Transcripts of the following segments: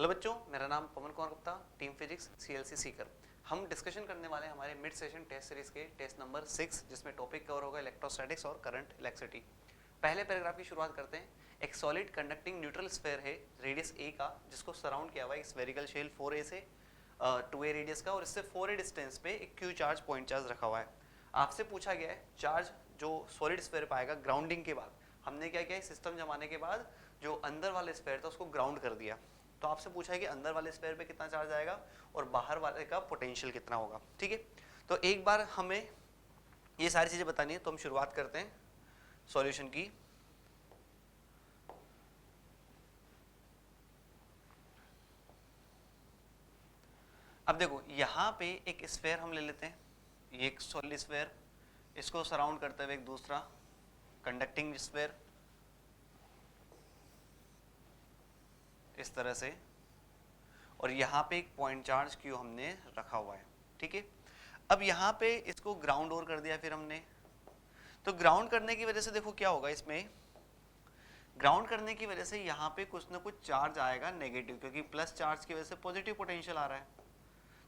Hello बच्चों, मेरा नाम Pawan Kumar Gupta, team physics CLC Sikar. हम डिस्कशन करने वाले हैं हमारे मिड सेशन टेस्ट सीरीज के टेस्ट नंबर 6, जिसमें टॉपिक कवर होगा इलेक्ट्रोस्टैटिक्स और करंट इलेक्ट्रिसिटी। पहले पैराग्राफ की शुरुआत करते हैं। एक सॉलिड कंडक्टिंग न्यूट्रल स्फीयर है रेडियस a का, जिसको सराउंड किया हुआ है स्फेरिकल शेल 4a से 2a रेडियस का, और इससे 4a डिस्टेंस पे एक क्यू चार्ज पॉइंट चार्ज रखा हुआ है। आपसे पूछा गया है चार्ज जो सॉलिड स्फीयर पाएगा ग्राउंडिंग के बाद। हमने क्या किया, सिस्टम जमाने के बाद जो अंदर वाले स्फीयर था उसको ग्राउंड कर दिया। तो आपसे पूछा है कि अंदर वाले स्फीयर पे कितना चार्ज आएगा और बाहर वाले का पोटेंशियल कितना होगा। ठीक है, तो एक बार हमें ये सारी चीजें बतानी है, तो हम शुरुआत करते हैं सॉल्यूशन की। अब देखो, यहां पे एक स्फीयर हम ले लेते हैं, ये एक सॉलिड स्फीयर, इसको सराउंड करते हुए एक दूसरा कंडक्टिंग स्फीयर इस तरह से, और यहाँ पे एक पॉइंट चार्ज क्यू हमने रखा हुआ है। ठीक है, अब यहाँ पे इसको ग्राउंड और कर दिया फिर हमने। तो ग्राउंड करने की वजह से देखो क्या होगा, इसमें ग्राउंड करने की वजह से यहाँ पे कुछ ना कुछ चार्ज आएगा नेगेटिव, क्योंकि प्लस चार्ज की वजह से पॉजिटिव पोटेंशियल आ रहा है।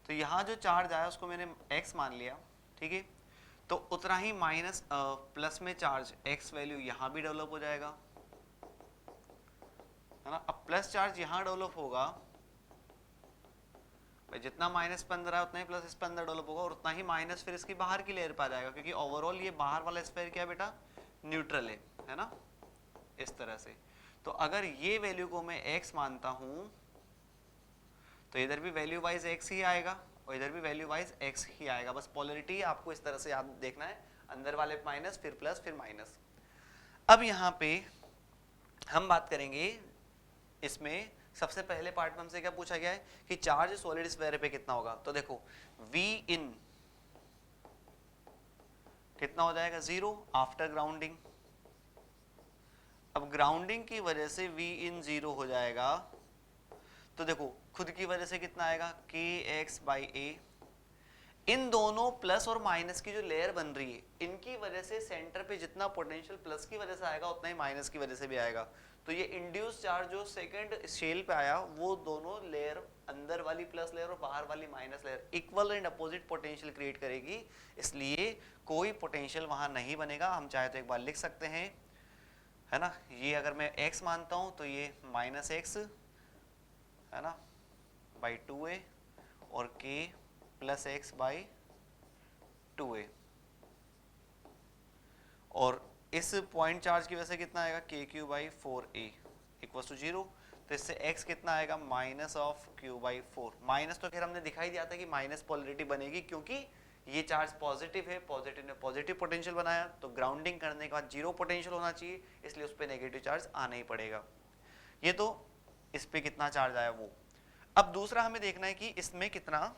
तो यहाँ जो चार्ज आया उसको मैंने x मान लिया। ठीक है, तो उतना ही माइनस प्लस में चार्ज x वैल्यू यहाँ भी डेवलप हो जाएगा, है ना। अब प्लस चार्ज यहाँ डेवलप होगा, जितना -15 है उतना ही प्लस इस पे अंदर डेवलप होगा, और उतना ही माइनस फिर इसकी बाहर की लेयर पे आ जाएगा, क्योंकि ओवरऑल ये बाहर वाला स्फीयर क्या है बेटा, न्यूट्रल है ना, इस तरह से। तो अगर ये वैल्यू को मैं x मानता हूं तो इधर भी वैल्यू वाइज x ही आएगा और इधर भी वैल्यू वाइज x ही आएगा। बस पोलरिटी आपको इस तरह से याद देखना है, अंदर वाले माइनस फिर प्लस फिर माइनस। अब यहाँ पे हम बात करेंगे, इसमें सबसे पहले पार्ट में हमसे क्या पूछा गया है कि चार्ज सॉलिड स्फीयर पे कितना होगा। तो देखो V इन कितना हो जाएगा, 0 आफ्टर ग्राउंडिंग। अब ग्राउंडिंग की वजह से V इन 0 हो जाएगा, तो देखो खुद की वजह से कितना आएगा, kx/a। इन दोनों प्लस और माइनस की जो लेयर बन रही है, इनकी वजह से सेंटर पे जितना पोटेंशियल प्लस की वजह से आएगा उतना ही माइनस की वजह से भी आएगा। तो ये इंड्यूस चार्ज जो सेकंड शेल पे आया, वो दोनों लेयर, अंदर वाली प्लस लेयर और बाहर वाली minus layer, equal and opposite potential create करेगी, इसलिए कोई पोटेंशियल वहां नहीं बनेगा। हम चाहे तो एक बार लिख सकते हैं, है ना। ये अगर मैं x मानता हूं तो ये -x है ना बाई 2a और k plus x by 2a, और इस पॉइंट चार्ज की वजह से कितना आएगा, kq/4a इक्वल टू 0। तो इससे x कितना आएगा, -q/4। माइनस तो फिर हमने दिखाई दिया था कि माइनस पोलरिटी बनेगी, क्योंकि ये चार्ज पॉजिटिव है, पॉजिटिव ने पॉजिटिव पोटेंशियल बनाया, तो ग्राउंडिंग करने के बाद 0 पोटेंशियल होना चाहिए, इसलिए उस पर नेगेटिव चार्ज आना ही पड़ेगा। ये तो इस पे कितना चार्ज आया वो। अब दूसरा हमें देखना है कि इसमें कितना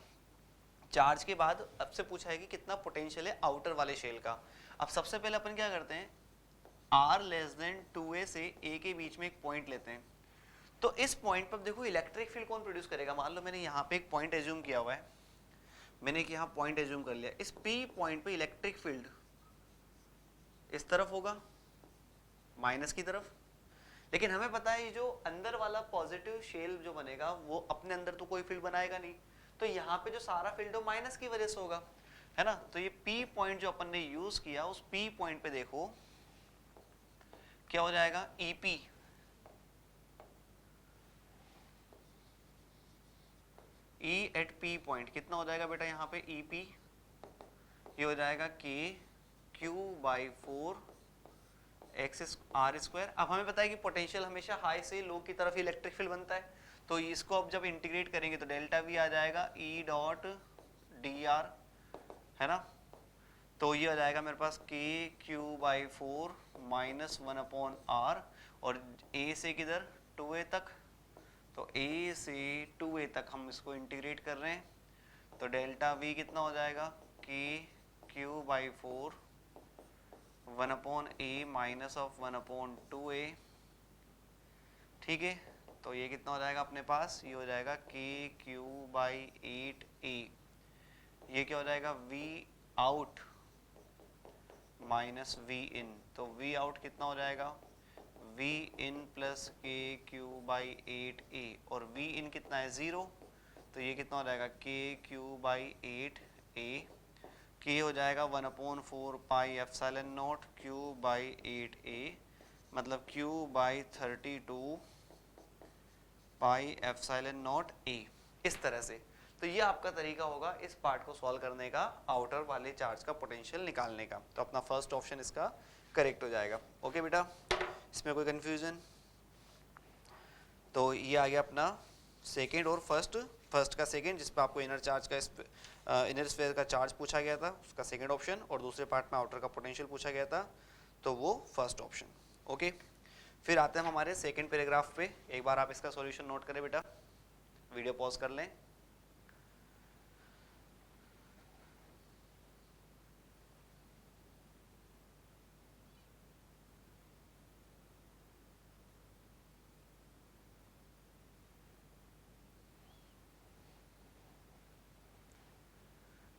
चार्ज के बाद अब से पूछा है कि कितना पोटेंशियल है आउटर वाले शेल का। अब सबसे पहले अपन क्या करते हैं, r लेस देन 2a से a के बीच में एक पॉइंट लेते हैं। तो इस पॉइंट पर देखो इलेक्ट्रिक फील्ड कौन प्रोड्यूस करेगा। मान लो मैंने यहाँ पे एक पॉइंट एज्यूम किया हुआ है, मैंने एक यहाँ पॉइंट एज्यूम कर लिया, इस p पॉइंट पे इलेक्ट्रिक फील्ड इस तरफ होगा, माइनस की तरफ। लेकिन हमें पता है ये जो अंदर वाला पॉजिटिव शेल जो बनेगा वो अपने अंदर तो कोई फील्ड बनाएगा नहीं, तो यहाँ पे जो सारा फील्ड हो माइनस की वजह से होगा, है ना। तो ये P पॉइंट जो अपन ने यूज किया, उस P पॉइंट पे देखो क्या हो जाएगा, EP E at P point कितना हो जाएगा बेटा, यहाँ पे EP ये हो जाएगा kq/4 x/r²। अब हमें पता है कि पोटेंशियल हमेशा हाई से लो की तरफ इलेक्ट्रिक फील्ड बनता है, तो इसको अब जब इंटीग्रेट करेंगे तो डेल्टा V आ जाएगा E.dr, है ना। तो ये आ जाएगा मेरे पास kq/4 -1/r, और a से किधर 2a तक, तो a से 2a तक हम इसको इंटीग्रेट कर रहे हैं, तो डेल्टा V कितना हो जाएगा, kq/4 1/a -1/2a। ठीक है, तो ये कितना हो जाएगा अपने पास, ये हो जाएगा kq/8a। ये क्या हो जाएगा, V आउट माइनस V इन, तो V आउट कितना हो जाएगा, वी इन प्लस के क्यू बाई 8a और वी इन कितना है 0, तो ये कितना हो जाएगा के क्यू बाई 8a, के हो जाएगा 1/4 pi epsilon not Q by 8a, मतलब Q by 32 pi epsilon not a, इस तरह से। तो ये आपका तरीका होगा इस पार्ट को सॉल्व करने का, आउटर वाले चार्ज का पोटेंशियल निकालने का। तो अपना फर्स्ट ऑप्शन इसका करेक्ट हो जाएगा। ओके बेटा, इसमें कोई कंफ्यूजन? तो ये आ गया अपना सेकंड और फर्स्ट का सेकंड, जिस पे आपको इनर चार्ज का इनर स्फीयर का चार्ज पूछा गया था, उसका सेकंड ऑप्शन, और दूसरे पार्ट में आउटर का पोटेंशियल पूछा गया था, तो वो फर्स्ट ऑप्शन। ओके, फिर आते हैं हमारे सेकंड पैराग्राफ पे। एक बार आप इसका सॉल्यूशन नोट करें बेटा, वीडियो पॉज कर लें।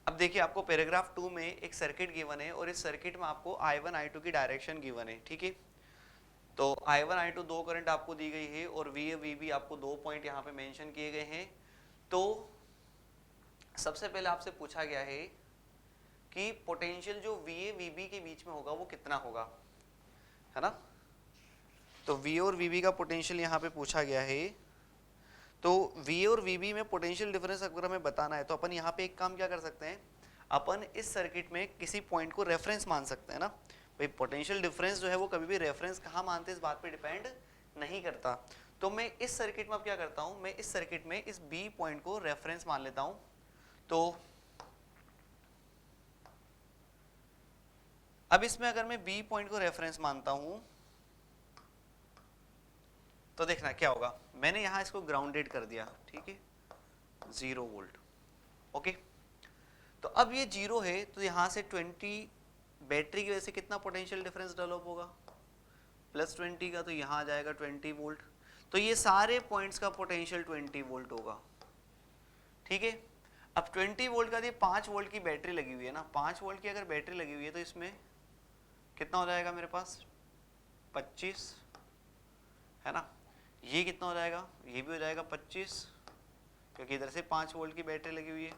अब देखिए, आपको पैराग्राफ 2 में एक सर्किट गिवन है और इस सर्किट में आपको I1 I2 की डायरेक्शन गिवन है, ठीक है। तो I1 I2 दो करंट आपको दी गई है और VA VB आपको 2 पॉइंट यहाँ पे मेंशन किए गए हैं। तो सबसे पहले आपसे पूछा गया है कि पोटेंशियल जो VA VB के बीच में होगा वो कितना होगा, है ना। तो VA और VB का पोटेंशियल यहाँ पे पूछा गया है। तो VA और VB में पोटेंशियल डिफरेंस अगर हमें बताना है तो अपन यहाँ पे एक काम क्या कर सकते हैं, अपन इस सर्किट में किसी पॉइंट को रेफरेंस मान सकते हैं ना। भाई पोटेंशियल डिफरेंस जो है वो कभी भी रेफरेंस कहाँ मानते हैं इस बात पे डिपेंड नहीं करता। तो मैं इस सर्किट में अब क्या करता हूँ, मैं इस सर्किट में इस B पॉइंट को रेफरेंस मान लेता हूँ। तो अब इसमें अगर मैं B पॉइंट को रेफरेंस मानता हूँ तो देखना क्या होगा, मैंने यहां इसको ग्राउंडेड कर दिया, ठीक है, 0 वोल्ट। ओके, तो अब ये 0 है तो यहां से 20 बैटरी की वजह से कितना पोटेंशियल डिफरेंस डेवलप होगा, +20 का, तो यहां आ जाएगा 20 वोल्ट। तो ये सारे पॉइंट्स का पोटेंशियल 20 वोल्ट होगा, ठीक है। अब 20 वोल्ट का, ये 5 वोल्ट की बैटरी लगी हुई है ना, 5 वोल्ट की अगर बैटरी लगी हुई है तो इसमें कितना हो जाएगा मेरे पास 25, है ना। ये कितना हो जाएगा, ये भी हो जाएगा 25, क्योंकि इधर से 5 वोल्ट की बैटरी लगी हुई है।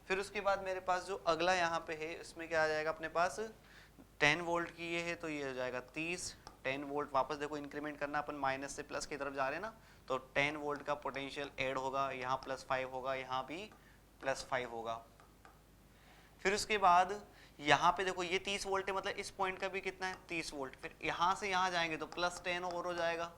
फिर उसके बाद मेरे पास जो अगला यहाँ पे है इसमें क्या आ जाएगा अपने पास, 10 वोल्ट की ये है तो ये हो जाएगा 30, 10 वोल्ट वापस देखो इंक्रीमेंट करना, अपन माइनस से प्लस की तरफ जा रहे हैं ना, तो 10 वोल्ट का पोटेंशियल ऐड होगा, यहाँ +5 होगा, यहाँ भी +5 होगा। फिर उसके बाद यहाँ पे देखो ये 30 वोल्ट है, मतलब इस पॉइंट का भी कितना है 30 वोल्ट। फिर यहाँ से यहाँ जाएंगे तो +10 और हो जाएगा,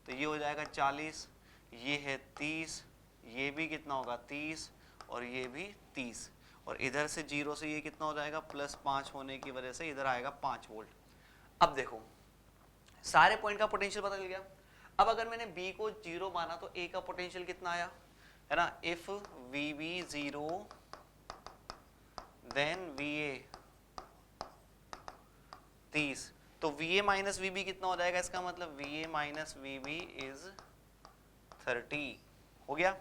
तो ये हो जाएगा 40, ये है 30, ये भी कितना होगा 30 और ये भी 30, और इधर से 0 से ये कितना हो जाएगा +5 होने की वजह से इधर आएगा 5 वोल्ट। अब देखो सारे पॉइंट का पोटेंशियल पता चल गया। अब अगर मैंने B को 0 माना तो A का पोटेंशियल कितना आया, है ना, इफ VB 0 देन VA 30, तो VA माइनस VB कितना हो जाएगा, इसका मतलब VA माइनस VB इज 30 हो गया।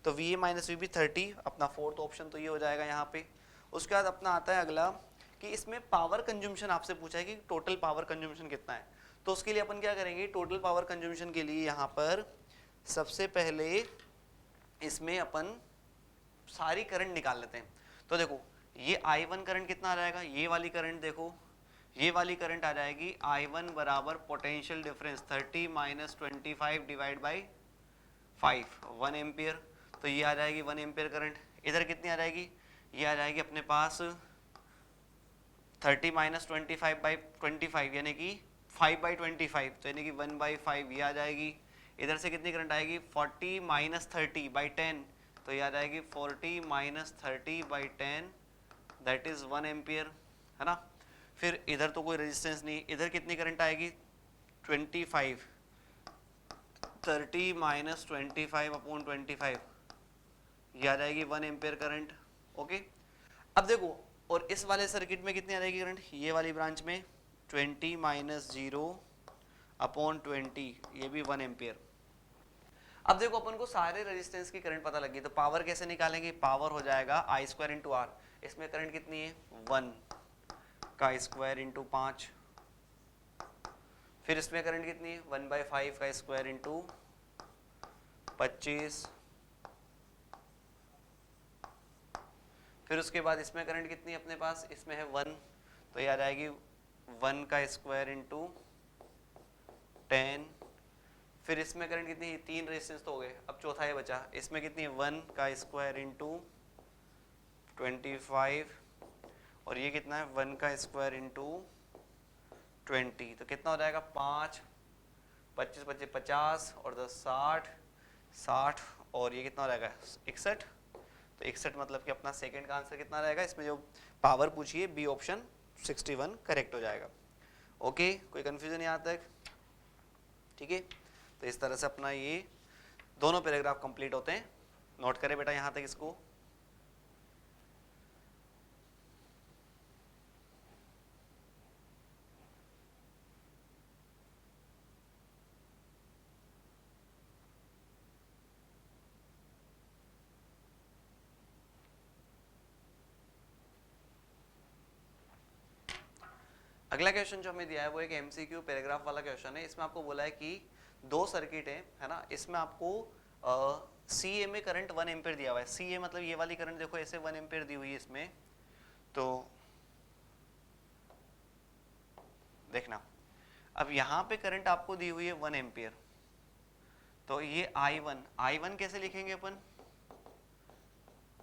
तो VA माइनस VB 30, अपना फोर्थ ऑप्शन तो ये हो जाएगा यहाँ पे। उसके बाद अपना आता है अगला कि इसमें पावर कंज्यूमशन आपसे पूछा है कि टोटल पावर कंज्यूमशन कितना है। तो उसके लिए अपन क्या करेंगे, टोटल पावर कंज्यूमशन के लिए यहाँ पर सबसे पहले इसमें अपन सारी करंट निकाल लेते हैं। तो देखो ये I1 करंट कितना आ जाएगा, ये वाली करंट देखो, ये वाली करंट आ जाएगी I1 बराबर potential difference 30 minus 25 divide by 5, 1 ampere. तो ये आ जाएगी 1 एम्पियर करंट। इधर कितनी आ जाएगी, ये आ जाएगी अपने पास 30 माइनस 25 बाई 25 यानी कि 5/25, तो यानी कि 1/5 ये आ जाएगी। इधर से कितनी करंट आएगी 40 माइनस 30 बाई 10, तो ये आ जाएगी 40 minus 30 by 10, that is 1 ampere, है ना। फिर इधर तो कोई रेजिस्टेंस नहीं, इधर कितनी करंट आएगी 25, 30 माइनस 25/25, ये आ जाएगी 1 एम्पियर करंट। ओके, अब देखो और इस वाले सर्किट में कितनी आ जाएगी करंट, ये वाली ब्रांच में 20 माइनस 0/20, ये भी 1 एम्पियर। अब देखो अपन को सारे रेजिस्टेंस की करंट पता लगी, तो पावर कैसे निकालेंगे, पावर हो जाएगा I² इंटू R। इसमें करंट कितनी है 1 का स्क्वायर इंटू 5, फिर इसमें करंट कितनी है 1/5 का स्क्वायर इंटू 25। फिर उसके बाद इसमें करंट कितनी है अपने पास, इसमें है 1, तो ये आ जाएगी 1 का स्क्वायर इंटू 10। फिर इसमें करंट कितनी है, 3 रेजिस्टेंस तो हो गए, अब चौथा ये बचा, इसमें कितनी है 1 का स्क्वायर इंटू 25, और ये कितना है 1 का स्क्वायर इंटू 20, तो कितना हो जाएगा 5, 25 25 50 और 10 60, 60 और ये कितना हो जाएगा 61, तो 61 मतलब कि अपना सेकंड का आंसर कितना रहेगा, इसमें जो पावर पूछी है बी ऑप्शन 61 करेक्ट हो जाएगा। ओके, कोई कंफ्यूजन यहाँ तक? ठीक है, तो इस तरह से अपना ये दोनों पैराग्राफ कंप्लीट होते हैं। नोट करें बेटा यहाँ तक इसको। अगला क्वेश्चन जो हमें दिया है वो एक एमसीक्यू पैराग्राफ वाला क्वेश्चन है। इसमें आपको बोला है कि दो सर्किट है ना, इसमें आपको सी ए में करंट 1 एम्पेयर दिया हुआ है। सी ए मतलब ये वाली करंट देखो ऐसे 1 एम्पेयर दी हुई है इसमें, तो देखना अब यहाँ पे करंट आपको दी हुई है 1 एम्पियर, तो ये I1 कैसे लिखेंगे अपन,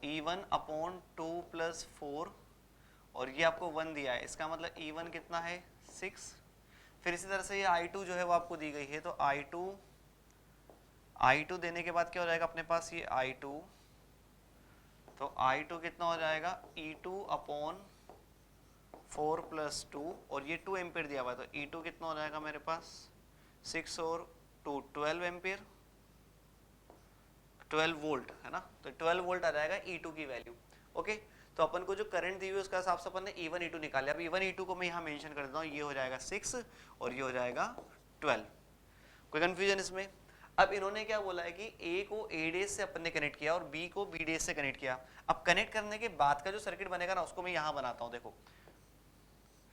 E1 अपॉन 2 + 4, और ये आपको 1 दिया है, इसका मतलब E1 कितना है 6। फिर इसी तरह से ये I2 जो है वो आपको दी गई है, तो I2 देने के बाद क्या हो जाएगा अपने पास, ये I2, तो I2 कितना हो जाएगा E2 अपॉन 4 + 2, और ये 2 एम्पियर दिया हुआ है, तो E2 कितना हो जाएगा मेरे पास 6 और 2 12 एम्पियर, 12 वोल्ट है ना, तो 12 वोल्ट आ जाएगा E2 की वैल्यू। ओके, तो अपन को जो करंट दी हुई है उसका हिसाब से अपन ने E1 E2 निकाल लिया। अब E1 E2 को मैं यहाँ मेंशन कर देता हूँ, ये हो जाएगा 6 और ये हो जाएगा 12। कोई कंफ्यूजन इसमें? अब इन्होंने क्या बोला है कि A को A डैश से अपन ने कनेक्ट किया और B को B डैश से कनेक्ट किया। अब कनेक्ट करने के बाद का जो सर्किट बनेगा ना उसको मैं यहाँ बनाता हूँ, देखो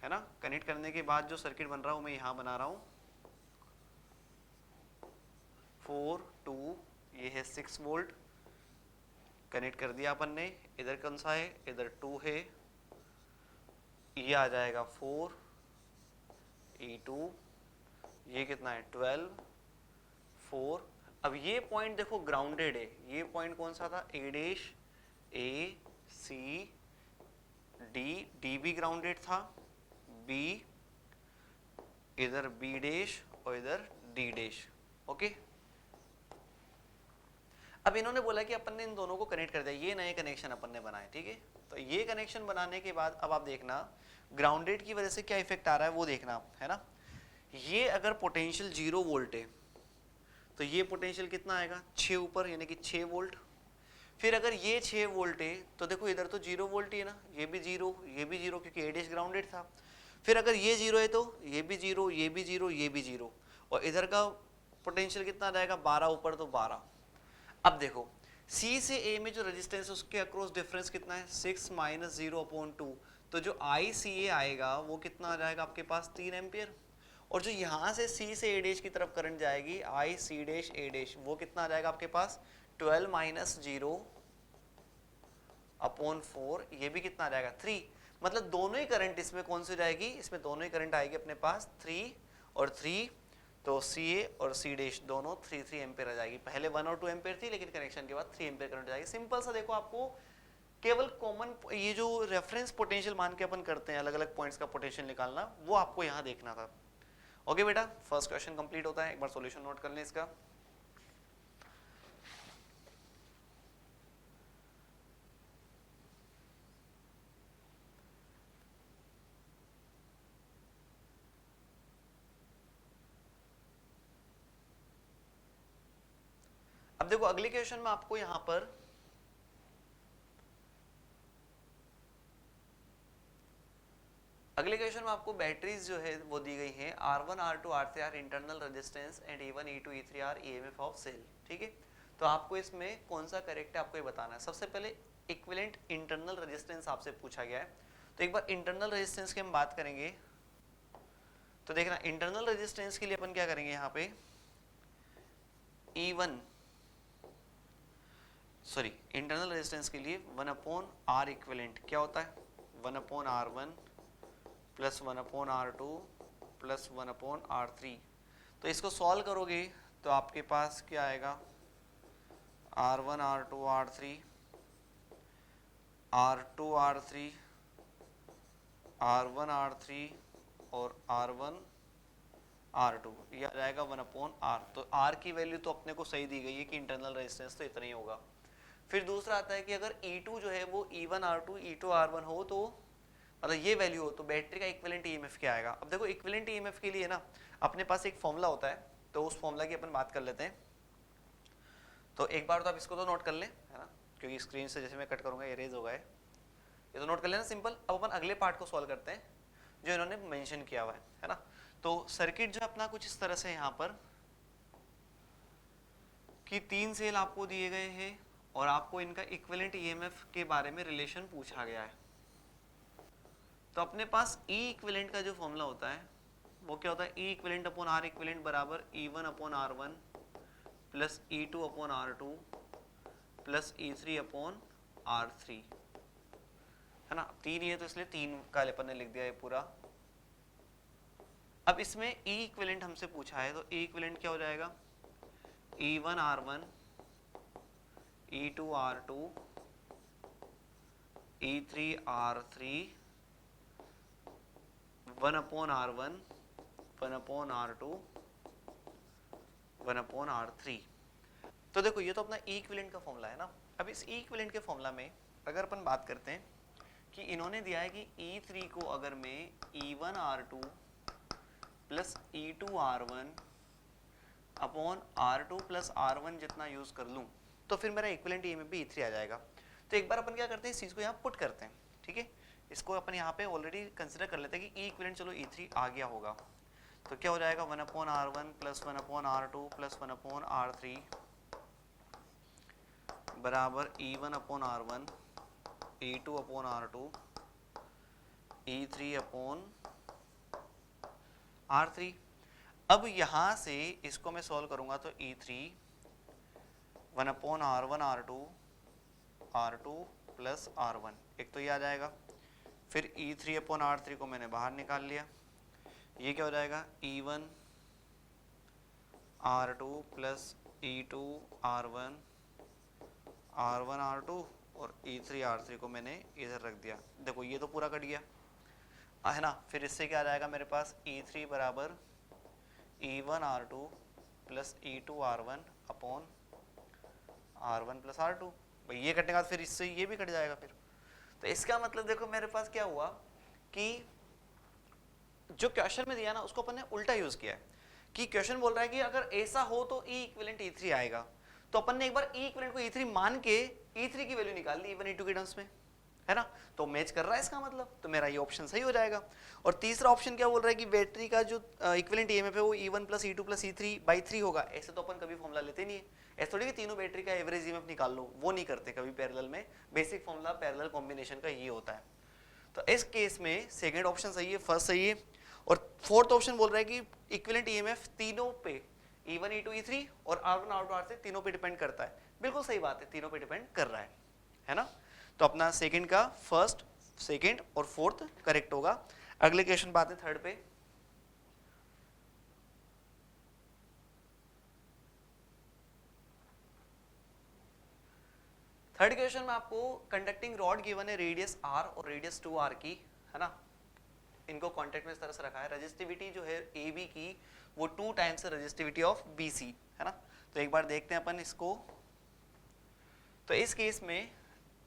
है ना, कनेक्ट करने के बाद जो सर्किट बन रहा हूँ मैं यहाँ बना रहा हूँ 4 2, ये है 6 वोल्ट, कनेक्ट कर दिया अपन ने। इधर कौन सा है, इधर 2 है, ये आ जाएगा 4 E2, ये कितना है 12 4। अब ये पॉइंट देखो ग्राउंडेड है, ये पॉइंट कौन सा था, A dash A C D भी ग्राउंडेड था, B, इधर B डैश और इधर D डैश। ओके, अब इन्होंने बोला कि अपन ने इन दोनों को कनेक्ट कर दिया, ये नए कनेक्शन अपन ने बनाए। ठीक है, तो ये कनेक्शन बनाने के बाद अब आप देखना ग्राउंडेड की वजह से क्या इफेक्ट आ रहा है वो देखना है ना। ये अगर पोटेंशियल 0 वोल्ट है तो ये पोटेंशियल कितना आएगा 6 ऊपर, यानी कि 6 वोल्ट। फिर अगर ये 6 वोल्ट है तो देखो इधर तो 0 वोल्ट ही है ना, ये भी 0 ये भी 0 क्योंकि A डैश ग्राउंडेड था। फिर अगर ये 0 है तो ये भी 0 ये भी 0 ये भी 0, और इधर का पोटेंशियल कितना आ जाएगा 12 ऊपर तो 12। अब देखो C से A में जो रेजिस्टेंस है उसके अक्रॉस डिफरेंस कितना है 6 - 0/2, तो जो ICA आएगा वो कितना आ जाएगा आपके पास 3 एम्पियर, और जो यहाँ से C से A डैश की तरफ करंट जाएगी IC डैश A डैश वो कितना आ जाएगा आपके पास 12 - 0/4, ये भी कितना आ जाएगा 3। मतलब दोनों ही करंट इसमें कौन सी जाएगी, इसमें दोनों ही करंट आएगी अपने पास 3 और 3, तो CA और C डैश दोनों 3 एम्पियर आ जाएगी। पहले 1 और 2 एम्पियर थी लेकिन कनेक्शन के बाद 3 एम्पियर करंट जाएगी। सिंपल सा देखो, आपको केवल कॉमन ये जो रेफरेंस पोटेंशियल मान के अपन करते हैं अलग अलग पॉइंट्स का पोटेंशियल निकालना, वो आपको यहाँ देखना था। ओके बेटा, फर्स्ट क्वेश्चन कंप्लीट होता है, एक बार सॉल्यूशन नोट कर लें इसका। अब देखो अगले क्वेश्चन में आपको यहां पर बैटरीज जो है वो दी गई हैं R1 R2 R3 are internal resistance and E1 E2 E3 are EMF of cell. ठीक है, तो आपको इसमें कौन सा करेक्ट है आपको ये बताना है। सबसे पहले इक्विवेलेंट इंटरनल रेजिस्टेंस आपसे पूछा गया है, तो एक बार इंटरनल रेजिस्टेंस की हम बात करेंगे तो देखना इंटरनल रेजिस्टेंस के लिए अपन क्या करेंगे यहाँ पे इंटरनल रेजिस्टेंस के लिए 1/R इक्विवेलेंट क्या होता है 1/R1 plus 1/R2 plus 1/R3। तो इसको सॉल्व करोगे तो आपके पास क्या आएगा R1 R2 R3 R2 R3 R1 R3 और R1 R2 ये आ जाएगा 1/R। तो R की वैल्यू तो अपने को सही दी गई है कि इंटरनल रेजिस्टेंस तो इतना ही होगा। फिर दूसरा आता है कि अगर E2 जो है वो E1 R2 E2 R1 हो तो मतलब ये वैल्यू हो तो बैटरी का इक्विवेलेंट ईएमएफ क्या आएगा। अब देखो इक्विवेलेंट ईएमएफ के लिए ना अपने पास एक फॉर्मूला होता है, तो उस फॉर्मूला की अपन बात कर लेते हैं। तो एक बार तो आप इसको तो नोट कर लें, है ना, क्योंकि स्क्रीन से जैसे मैं कट करूंगा इरेज होगा ये तो नोट कर लेना सिंपल। अब अपन अगले पार्ट को सॉल्व करते हैं जो इन्होंने मेंशन किया हुआ है ना। तो सर्किट जो अपना कुछ इस तरह से यहाँ पर कि 3 सेल आपको दिए गए हैं और आपको इनका इक्विवेलेंट ईएमएफ के बारे में रिलेशन पूछा गया है। तो अपने पास E इक्विवेलेंट का जो फॉर्मूला होता है वो क्या होता है E equivalent upon R equivalent बराबर E1 upon R1 plus E2 upon R2 plus E3 upon R3, है ना। 3 ये तो इसलिए 3 का अपन ने लिख दिया है पूरा। अब इसमें E इक्विवेलेंट हमसे पूछा है तो E इक्विवेलेंट क्या हो जाएगा E1 R1 E2 R2 E3 R3 1/R1 1/R2 1/R3। तो देखो ये तो अपना E इक्विवेलेंट का फॉर्मूला है ना। अब इस E इक्विवेलेंट के फॉर्मूला में अगर अपन बात करते हैं कि इन्होंने दिया है कि E3 को अगर मैं E1 R2 plus E2 R1 upon R2 plus R1 जितना यूज कर लूं तो फिर मेरा इक्विवेलेंट ईएमएफ भी E3 आ जाएगा। तो एक बार अपन क्या करते हैं इस चीज को यहाँ पुट करते हैं, ठीक है। इसको अपन यहाँ पे ऑलरेडी कंसिडर कर लेते हैं कि E इक्विवेलेंट चलो E3 आ गया होगा। तो क्या हो जाएगा 1/R1 plus 1/R2 plus 1/R3 बराबर E1 upon R1 E2 upon R2 E3 upon R3। अब यहां से इसको मैं सॉल्व करूंगा तो E3 1/R1 R2 plus R1 एक तो ये आ जाएगा। फिर E3 अपॉन R3 को मैंने बाहर निकाल लिया, ये क्या हो जाएगा E1 R2 plus E2 R1 R2 और E3 R3 को मैंने इधर रख दिया। देखो ये तो पूरा कट गया, है ना। फिर इससे क्या आ जाएगा मेरे पास E3 बराबर E1 R2 plus E2 R1 upon R1 plus R2। भाई ये कटने के बाद फिर इससे ये भी कट जाएगा। फिर तो इसका मतलब देखो मेरे पास क्या हुआ कि जो क्वेश्चन में दिया ना उसको अपन ने उल्टा यूज किया है कि क्वेश्चन बोल रहा है कि अगर ऐसा हो तो E इक्विवेलेंट E3 आएगा। तो अपन ने एक बार E इक्विवेलेंट को E3 मान के E3 की वैल्यू निकाल ली E1 E2 के टर्म्स में, है ना। तो मैच कर रहा है इसका मतलब, तो मेरा ये ऑप्शन सही हो जाएगा। और तीसरा ऑप्शन क्या बोल रहा है कि बैटरी का जो इक्विवेलेंट ईएमएफ है वो E1 plus E2 plus E3/3 होगा। ऐसे तो अपन कभी फॉर्मूला लेते नहीं है, ऐसे थोड़ी कि तीनों बैटरी का एवरेज ईएमएफ निकाल लो, वो नहीं करते कभी पैरेलल में। बेसिक फॉर्मूला पैरेलल कॉम्बिनेशन का ये होता है। तो इस केस में सेकंड ऑप्शन सही है, फर्स्ट सही है। और फोर्थ ऑप्शन बोल रहा है कि इक्विवेलेंट ईएमएफ तीनों पे E1 E2 E3 और R1 R2 R3 तीनों पे डिपेंड करता है। बिल्कुल सही बात है, तीनों पे डिपेंड कर रहा है ना। तो अपना सेकंड का फर्स्ट सेकंड और फोर्थ करेक्ट होगा। अगले क्वेश्चन बात है थर्ड पे। थर्ड क्वेश्चन में आपको कंडक्टिंग रॉड गिवन है रेडियस R और रेडियस 2R की, है ना। इनको कॉन्टेक्ट में इस तरह से रखा है। रेजिस्टिविटी जो है AB की वो 2 टाइम्स रेजिस्टिविटी ऑफ BC, है ना। तो एक बार देखते हैं अपन इसको। तो इस केस में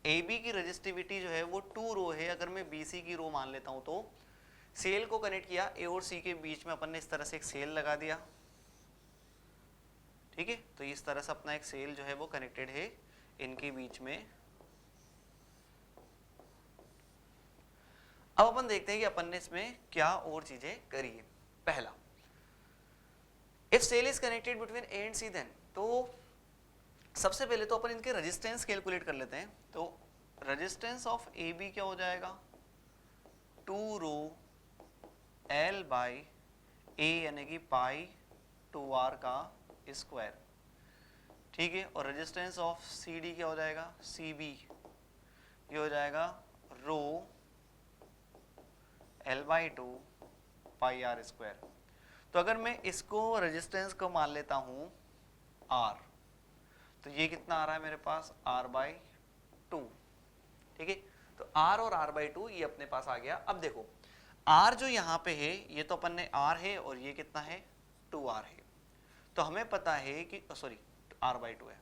AB की रेजिस्टिविटी जो है वो 2 रो है। अगर मैं BC की रो मान लेता हूं तो सेल को कनेक्ट किया A और C के बीच में अपन ने इस तरह से एक सेल लगा दिया, ठीक है। तो इस तरह से अपना एक सेल जो है वो कनेक्टेड है इनके बीच में। अब अपन देखते हैं कि अपन ने इसमें क्या और चीजें करी है। पहला, if cell is connected between A and C then, तो सबसे पहले तो अपन इनके रेजिस्टेंस कैलकुलेट कर लेते हैं। तो रेजिस्टेंस ऑफ AB क्या हो जाएगा 2 रो L बाई ए यानी कि पाई 2r का स्क्वायर, ठीक है। और रेजिस्टेंस ऑफ सी डी क्या हो जाएगा, सी बी, ये हो जाएगा rho L by 2 pi r square. तो अगर मैं इसको रेजिस्टेंस को मान लेता हूं R, तो ये कितना आ रहा है मेरे पास R बाई 2, ठीक है। तो R और R बाई 2 ये अपने पास आ गया। अब देखो R जो यहाँ पे है ये तो अपन ने R है और ये कितना है 2R है, तो हमें पता है कि सॉरी R बाई 2 है।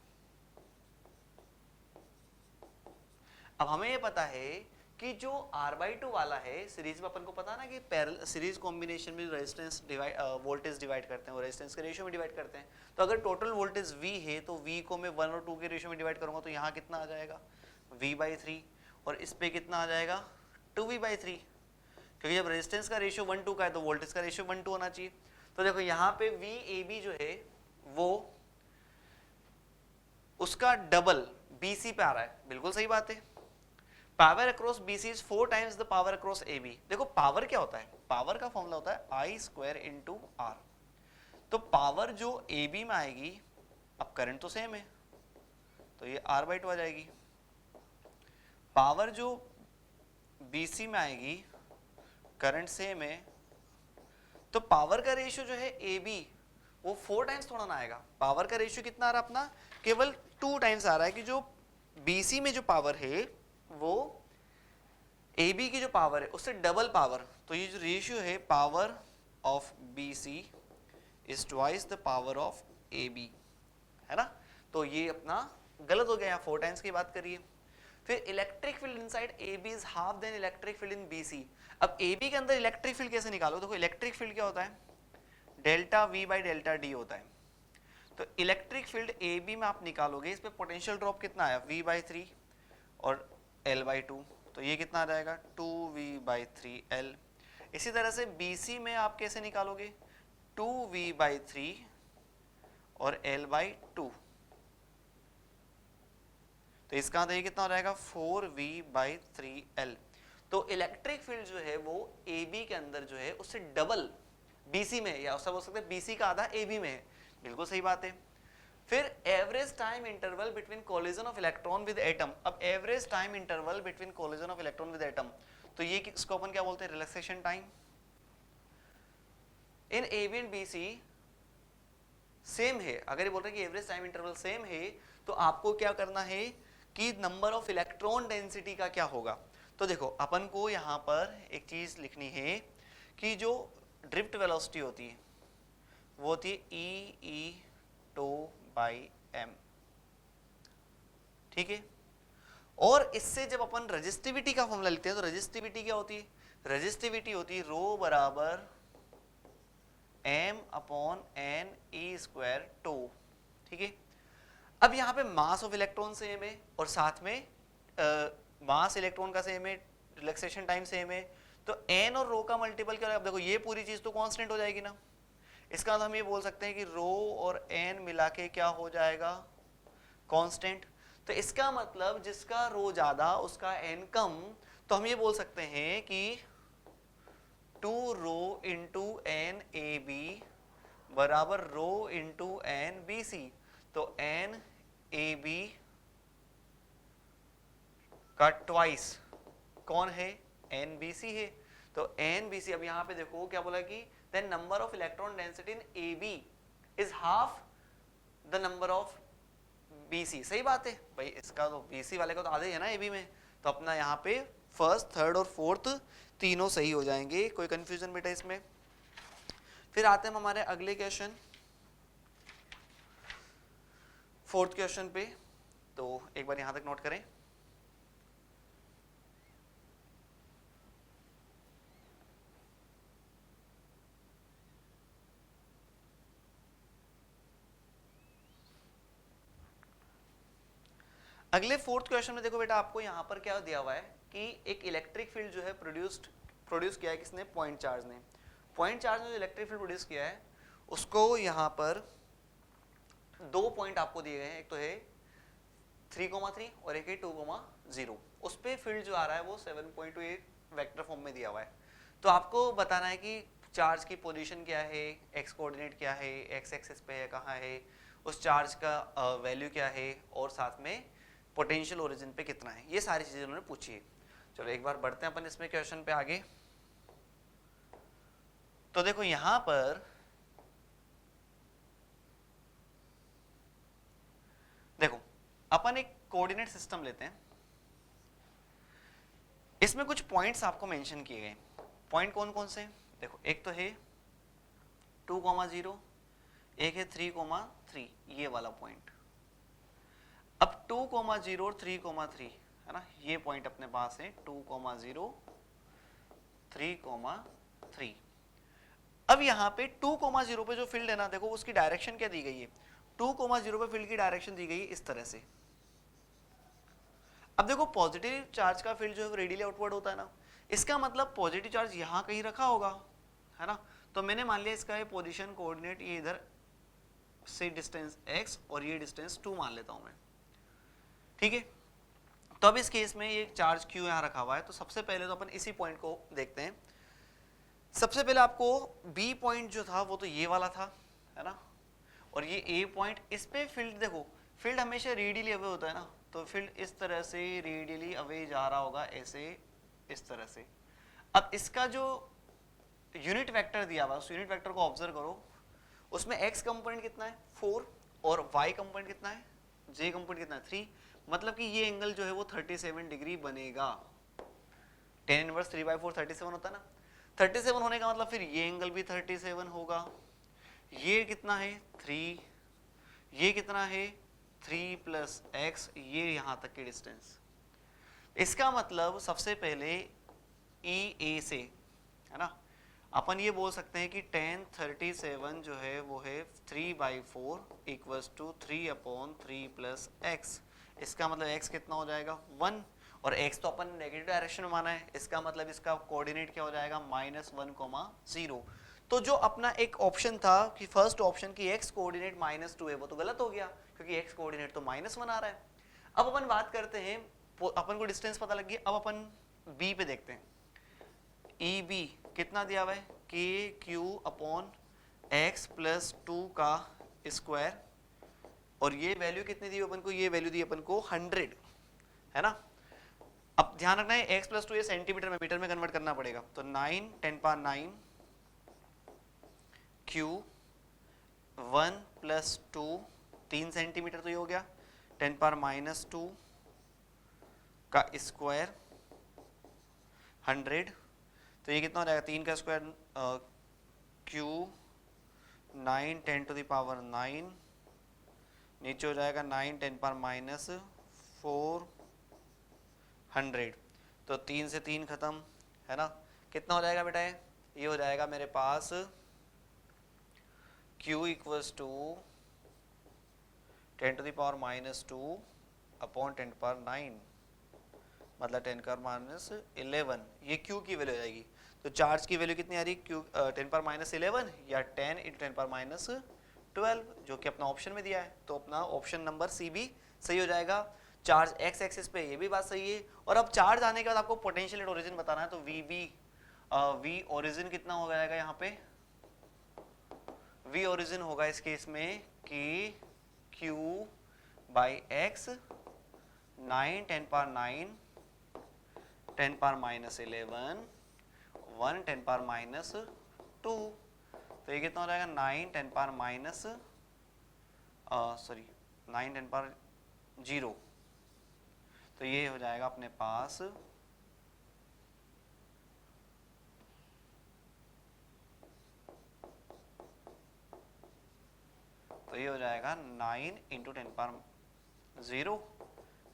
अब हमें ये पता है कि जो R बाई 2 वाला है सीरीज में अपन को पता ना कि पैरेलल सीरीज कॉम्बिनेशन में रेजिस्टेंस डिवाइड वोल्टेज डिवाइड करते हैं और रेजिस्टेंस के रेशियो में डिवाइड करते हैं। तो अगर टोटल वोल्टेज V है तो V को मैं 1 और 2 के रेशियो में डिवाइड करूंगा तो यहाँ कितना आ जाएगा V बाई 3, और इस पे कितना आ जाएगा 2V बाई 3, क्योंकि जब रेजिस्टेंस का रेशियो 1:2 का है तो वोल्टेज का रेशियो 1:2 होना चाहिए। तो देखो यहाँ पे VAB जो है वो उसका डबल BC पे आ रहा है, बिल्कुल सही बात है। Power across BC is 4 times the power across AB। देखो पावर क्या होता है, पावर का फॉर्मूला होता है I स्क्वायर इंटू R। तो पावर जो AB में आएगी, अब करंट तो सेम है तो ये R बाई 2 आ जाएगी। पावर जो BC में आएगी, करंट सेम है, तो पावर का रेशियो जो है AB वो 4 टाइम्स थोड़ा ना आएगा। पावर का रेशियो कितना आ रहा है अपना, केवल 2 टाइम्स आ रहा है कि जो BC में जो पावर है वो AB की जो पावर है उससे डबल पावर। तो ये जो रेशियो है power of BC is twice the power of AB, है ना। तो ये अपना गलत हो गया, यहाँ 4 टाइम्स की बात करिए। फिर electric field inside AB is half than electric field in BC। अब AB के अंदर इलेक्ट्रिक फील्ड कैसे निकालो, देखो इलेक्ट्रिक फील्ड क्या होता है, delta V by delta D होता है। तो इलेक्ट्रिक फील्ड AB में आप निकालोगे, इस पे पोटेंशियल ड्रॉप कितना आया V बाई 3 और L बाई 2, तो ये कितना आ जाएगा 2V बाई 3L। इसी तरह से BC में आप कैसे निकालोगे 2V बाई 3 और L बाई 2, तो इसका ये कितना हो जाएगा 4V बाई 3L। तो इलेक्ट्रिक फील्ड जो है वो AB के अंदर जो है उससे डबल BC में, या उससे बोल सकते हैं BC का आधा AB में है, बिल्कुल सही बात है। फिर average time interval between collision of electron with atom. अब average time interval between collision of electron with atom, तो ये इसको अपन क्या बोलते हैं, रिलैक्सेशन टाइम। इन AB एंड BC सेम है, अगर ये बोल रहे हैं कि एवरेज टाइम इंटरवल सेम है तो आपको क्या करना है कि नंबर ऑफ इलेक्ट्रॉन डेंसिटी का क्या होगा। तो देखो अपन को यहाँ पर एक चीज लिखनी है कि जो ड्रिफ्ट वेलोसिटी होती है वो होती है E बाई m, ठीक है। और इससे जब अपन रेजिस्टिविटी का फॉर्मूला लिखते हैं तो रेजिस्टिविटी क्या होती है, रेजिस्टिविटी होती है रो बराबर m upon n E square tau, ठीक है। अब यहाँ पे मास ऑफ इलेक्ट्रॉन सेम है और साथ में मास इलेक्ट्रॉन का सेम है, रिलैक्सेशन टाइम सेम है, तो n और रो का मल्टीपल क्या होगा। अब देखो ये पूरी चीज तो कांस्टेंट हो जाएगी ना, इसका मतलब हम ये बोल सकते हैं कि रो और n मिला के क्या हो जाएगा कांस्टेंट। तो इसका मतलब जिसका रो ज्यादा उसका n कम, तो हम ये बोल सकते हैं कि 2 rho into N A B बराबर rho into N B C. तो एन ए बी का ट्वाइस कौन है, एन बी सी है। तो एन बी सी, अब यहां पे देखो क्या बोला कि then number of electron density in AB is half the number of BC। सही बात है भाई, इसका तो BC वाले का तो आधे है ना AB में, तो अपना यहाँ पे फर्स्ट, थर्ड और फोर्थ तीनों सही हो जाएंगे, कोई कंफ्यूजन बेटा इसमें। फिर आते हैं हमारे अगले क्वेश्चन, फोर्थ क्वेश्चन पे। तो एक बार यहां तक नोट करें। अगले फोर्थ क्वेश्चन में देखो बेटा, आपको यहाँ पर क्या दिया हुआ है कि एक इलेक्ट्रिक फील्ड जो है प्रोड्यूस किया है किसने, पॉइंट चार्ज ने। पॉइंट चार्ज ने जो इलेक्ट्रिक फील्ड प्रोड्यूस किया है उसको यहाँ पर 2 पॉइंट आपको दिए गए हैं, एक तो है 3,3 और एक है 2,0। उस पे फील्ड जो आ रहा है वो 7.28 वेक्टर फॉर्म में दिया हुआ है। तो आपको बताना है कि चार्ज की पोजीशन क्या है, एक्स कोऑर्डिनेट क्या है, एक्स एक्सिस पे है कहाँ है, उस चार्ज का वैल्यू क्या है, और साथ में पोटेंशियल ओरिजिन पे कितना है, ये सारी चीजें उन्होंने पूछी है। चलो एक बार बढ़ते हैं अपन इसमें क्वेश्चन पे आगे। तो देखो यहां पर देखो अपन एक कोऑर्डिनेट सिस्टम लेते हैं, इसमें कुछ पॉइंट्स आपको मेंशन किए गए। पॉइंट कौन कौन से, देखो एक तो है 2,0, एक है 3,3, ये वाला पॉइंट। अब 2,0 और 3,3 है ना, ये पॉइंट अपने पास है 2,0, 3,3। अब यहाँ पे 2,0 पे जो फील्ड है ना, देखो उसकी डायरेक्शन क्या दी गई है, 2,0 पे फील्ड की डायरेक्शन दी गई है इस तरह से। अब देखो पॉजिटिव चार्ज का फील्ड जो है वो रेडियली आउटवर्ड होता है ना, इसका मतलब पॉजिटिव चार्ज यहाँ कहीं रखा होगा, है ना। तो मैंने मान लिया इसका ये पोजीशन कोऑर्डिनेट ये इधर से डिस्टेंस x और ये डिस्टेंस 2 मान लेता हूं मैं, ठीक है। तो अब इस केस में ये चार्ज q यहाँ रखा हुआ है, तो सबसे पहले तो अपन इसी पॉइंट को देखते हैं। सबसे पहले आपको b पॉइंट जो था वो तो ये वाला था, है ना, और ये a पॉइंट, इस पे फील्ड देखो, फील्ड हमेशा रेडियली अवे होता है ना, तो फील्ड इस तरह से रेडियली अवे जा रहा होगा ऐसे, इस तरह से। अब इसका जो यूनिट वेक्टर दिया हुआ, उस यूनिट वेक्टर को ऑब्जर्व करो, उसमें x कंपोनेंट कितना है 4 और y कंपोनेंट कितना है, j कंपोनेंट कितना है 3, मतलब कि ये एंगल जो है वो 37 डिग्री बनेगा। tan इनवर्स 3/4 37 होता है ना, 37 होने का मतलब फिर ये एंगल भी 37 होगा। ये कितना है 3, ये कितना है 3 प्लस x, ये यहां तक की डिस्टेंस। इसका मतलब सबसे पहले EA से, है ना, अपन ये बोल सकते हैं कि tan 37 जो है वो है 3/4 इक्वल्स टू 3/3 प्लस x। इसका मतलब x कितना हो जाएगा 1, और x तो अपन नेगेटिव डायरेक्शन में माना है, इसका मतलब इसका कोऑर्डिनेट क्या हो जाएगा -1,0। तो जो अपना एक ऑप्शन था कि फर्स्ट ऑप्शन की x कोऑर्डिनेट -2 है, वो तो गलत हो गया क्योंकि x कोऑर्डिनेट तो -1 आ रहा है। अब अपन बात करते हैं, अपन को डिस्टेंस पता लग गई, अब अपन b पे देखते हैं। EB कितना दिया हुआ है KQ/x प्लस 2 का स्क्वायर, और ये वैल्यू कितनी दी अपन को, ये वैल्यू दी अपन को 100, है ना। अब ध्यान रखना है x प्लस 2 ये सेंटीमीटर में, मीटर में कन्वर्ट करना पड़ेगा, तो 9 10⁹ Q1 प्लस 2 3 सेंटीमीटर, तो ये हो गया 10⁻² का स्क्वायर 100, तो ये कितना हो जाएगा 3 का स्क्वायर Q9 10⁹9, नीचे हो जाएगा 9 10⁻⁴, तो 3 से 3 खत्म, है ना। कितना हो जाएगा बेटा, ये हो जाएगा मेरे पास Q इक्वल्स टू 10⁻² अपॉन 10⁻9, मतलब 10⁻11, ये Q की वैल्यू हो जाएगी। तो चार्ज की वैल्यू कितनी आ रही, Q 10⁻11 या 10 × 10⁻12, जो कि अपना ऑप्शन में दिया है, तो अपना ऑप्शन नंबर सी भी सही हो जाएगा। चार्ज x एक्सिस पे, ये भी बात सही है। और अब चार्ज आने के बाद आपको पोटेंशियल एट ओरिजिन बताना है, तो V ओरिजिन कितना हो जाएगा यहाँ पे, V ओरिजिन होगा इस केस में कि Q/x 9 10⁻9 10⁻11 1 10⁻², तो ये कितना हो जाएगा 9 10⁻0, तो ये हो जाएगा अपने पास तो ये हो जाएगा 9 × 10⁻0,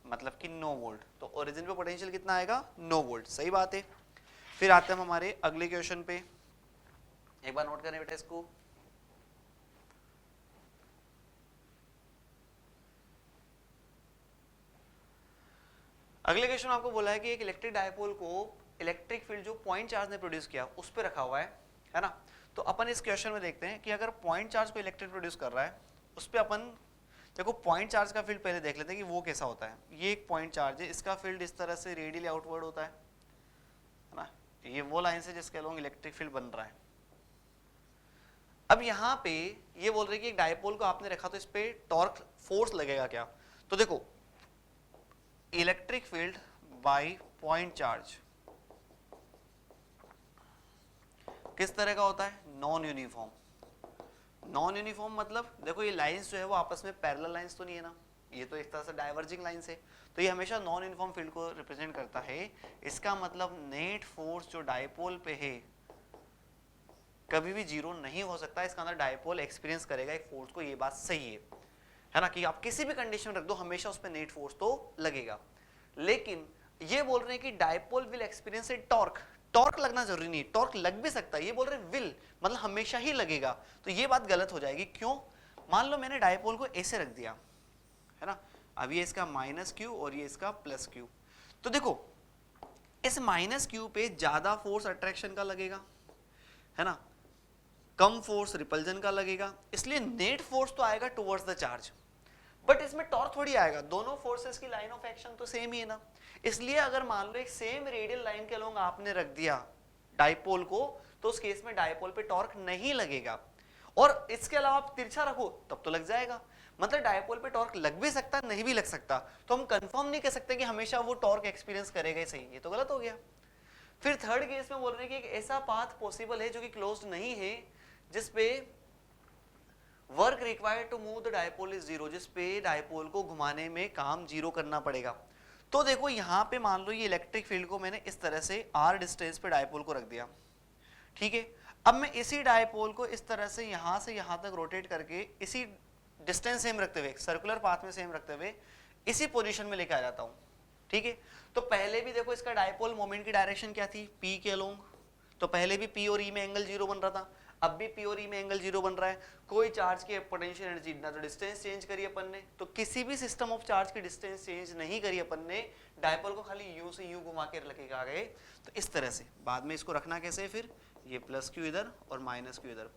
मतलब कि 9 वोल्ट। तो ओरिजिन पे पोटेंशियल कितना आएगा 9 वोल्ट, सही बात है। फिर आते हैं हम हमारे अगले क्वेश्चन पे, एक बार नोट करें बेटा इसको। अगले क्वेश्चन आपको बोला है कि एक इलेक्ट्रिक डायपोल को इलेक्ट्रिक फील्ड जो पॉइंट चार्ज ने प्रोड्यूस किया उस पे रखा हुआ है ना। तो अपन इस क्वेश्चन में देखते हैं कि अगर पॉइंट चार्ज को इलेक्ट्रिक प्रोड्यूस कर रहा है, उस पे अपन देखो पॉइंट चार्ज का फील्ड पहले देख लेते हैं कि वो कैसा होता है। ये एक पॉइंट चार्ज है, इसका फील्ड इस तरह से रेडियली आउटवर्ड होता है ना, ये वो लाइन से जिसके अलोंग इलेक्ट्रिक फील्ड बन रहा है। अब यहाँ पे ये बोल रहे कि एक डायपोल को आपने रखा तो इस पे टॉर्क फोर्स लगेगा क्या, तो देखो electric field by point charge किस तरह का होता है, नॉन यूनिफॉर्म। नॉन यूनिफॉर्म मतलब देखो ये लाइंस जो है वो आपस में पैरेलल लाइंस तो नहीं है ना, ये तो एक तरह से डाइवर्जिंग लाइंस है, तो ये हमेशा नॉन यूनिफॉर्म फील्ड को रिप्रेजेंट करता है। इसका मतलब नेट फोर्स जो डायपोल पे है कभी भी जीरो नहीं हो सकता, इसका अंदर डायपोल एक्सपीरियंस करेगा एक फोर्स को, ये बात सही है ना, कि आप किसी भी कंडीशन रख दो हमेशा उस पर नेट फोर्स तो लगेगा। लेकिन ये बोल रहे हैं कि dipole will experience A torque, torque लगना जरूरी नहीं, टॉर्क लग भी सकता है, ये बोल रहे हैं विल मतलब हमेशा ही लगेगा, तो ये बात गलत हो जाएगी। क्यों, मान लो मैंने डायपोल को ऐसे रख दिया है ना, अब ये इसका माइनस क्यू और ये इसका प्लस क्यू, तो देखो इस माइनस क्यू पे ज्यादा फोर्स अट्रैक्शन का लगेगा है ना, कम फोर्स रिपल्जन का लगेगा, इसलिए नेट फोर्स तो आएगा टुवर्ड्स द चार्ज, बट इसमें टॉर्क थोड़ी आएगा, दोनों फोर्सेस की लाइन ऑफ एक्शन तो सेम ही है ना। इसलिए अगर मान लो एक सेम रेडियल लाइन के अलोंग आपने रख दिया डायपोल को, तो उस केस में डायपोल पे टॉर्क नहीं लगेगा, और इसके अलावा आप तिरछा रखो तब तो लग जाएगा। मतलब डायपोल पे टॉर्क लग भी सकता नहीं भी लग सकता, तो हम कंफर्म नहीं कह सकते कि हमेशा वो टॉर्क एक्सपीरियंस करेगा ही सही, ये तो गलत हो गया। फिर थर्ड केस में बोल रहे हैं कि एक ऐसा पाथ पॉसिबल है जो कि क्लोज्ड नहीं है, जिसपे work required to move the dipole is zero, जिसपे डायपोल को घुमाने में काम जीरो करना पड़ेगा। तो देखो यहाँ पे मान लो ये इलेक्ट्रिक फील्ड को मैंने इस तरह से r डिस्टेंस पे डायपोल को रख दिया, ठीक है। अब मैं इसी डायपोल को इस तरह से यहाँ तक रोटेट करके इसी डिस्टेंस सेम रखते हुए, सर्कुलर पाथ में सेम रखते हुए इसी पोजीशन में लेके आ जाता हूँ, ठीक है। तो पहले भी देखो इसका डायपोल मोमेंट की डायरेक्शन क्या थी, p के अलोंग, तो पहले भी p और e में एंगल जीरो बन रहा था, अब भी p और e में एंगल जीरो बन रहा है। कोई चार्ज की पोटेंशियल एनर्जी ना तो डिस्टेंस चेंज करी अपन ने, तो किसी भी सिस्टम ऑफ चार्ज की डिस्टेंस चेंज नहीं करी अपन ने, डायपोल को खाली u से u घुमा के लेके आ गए। तो इस तरह से बाद में इसको रखना कैसे है, फिर ये प्लस क्यू इधर और माइनस क्यू इधर।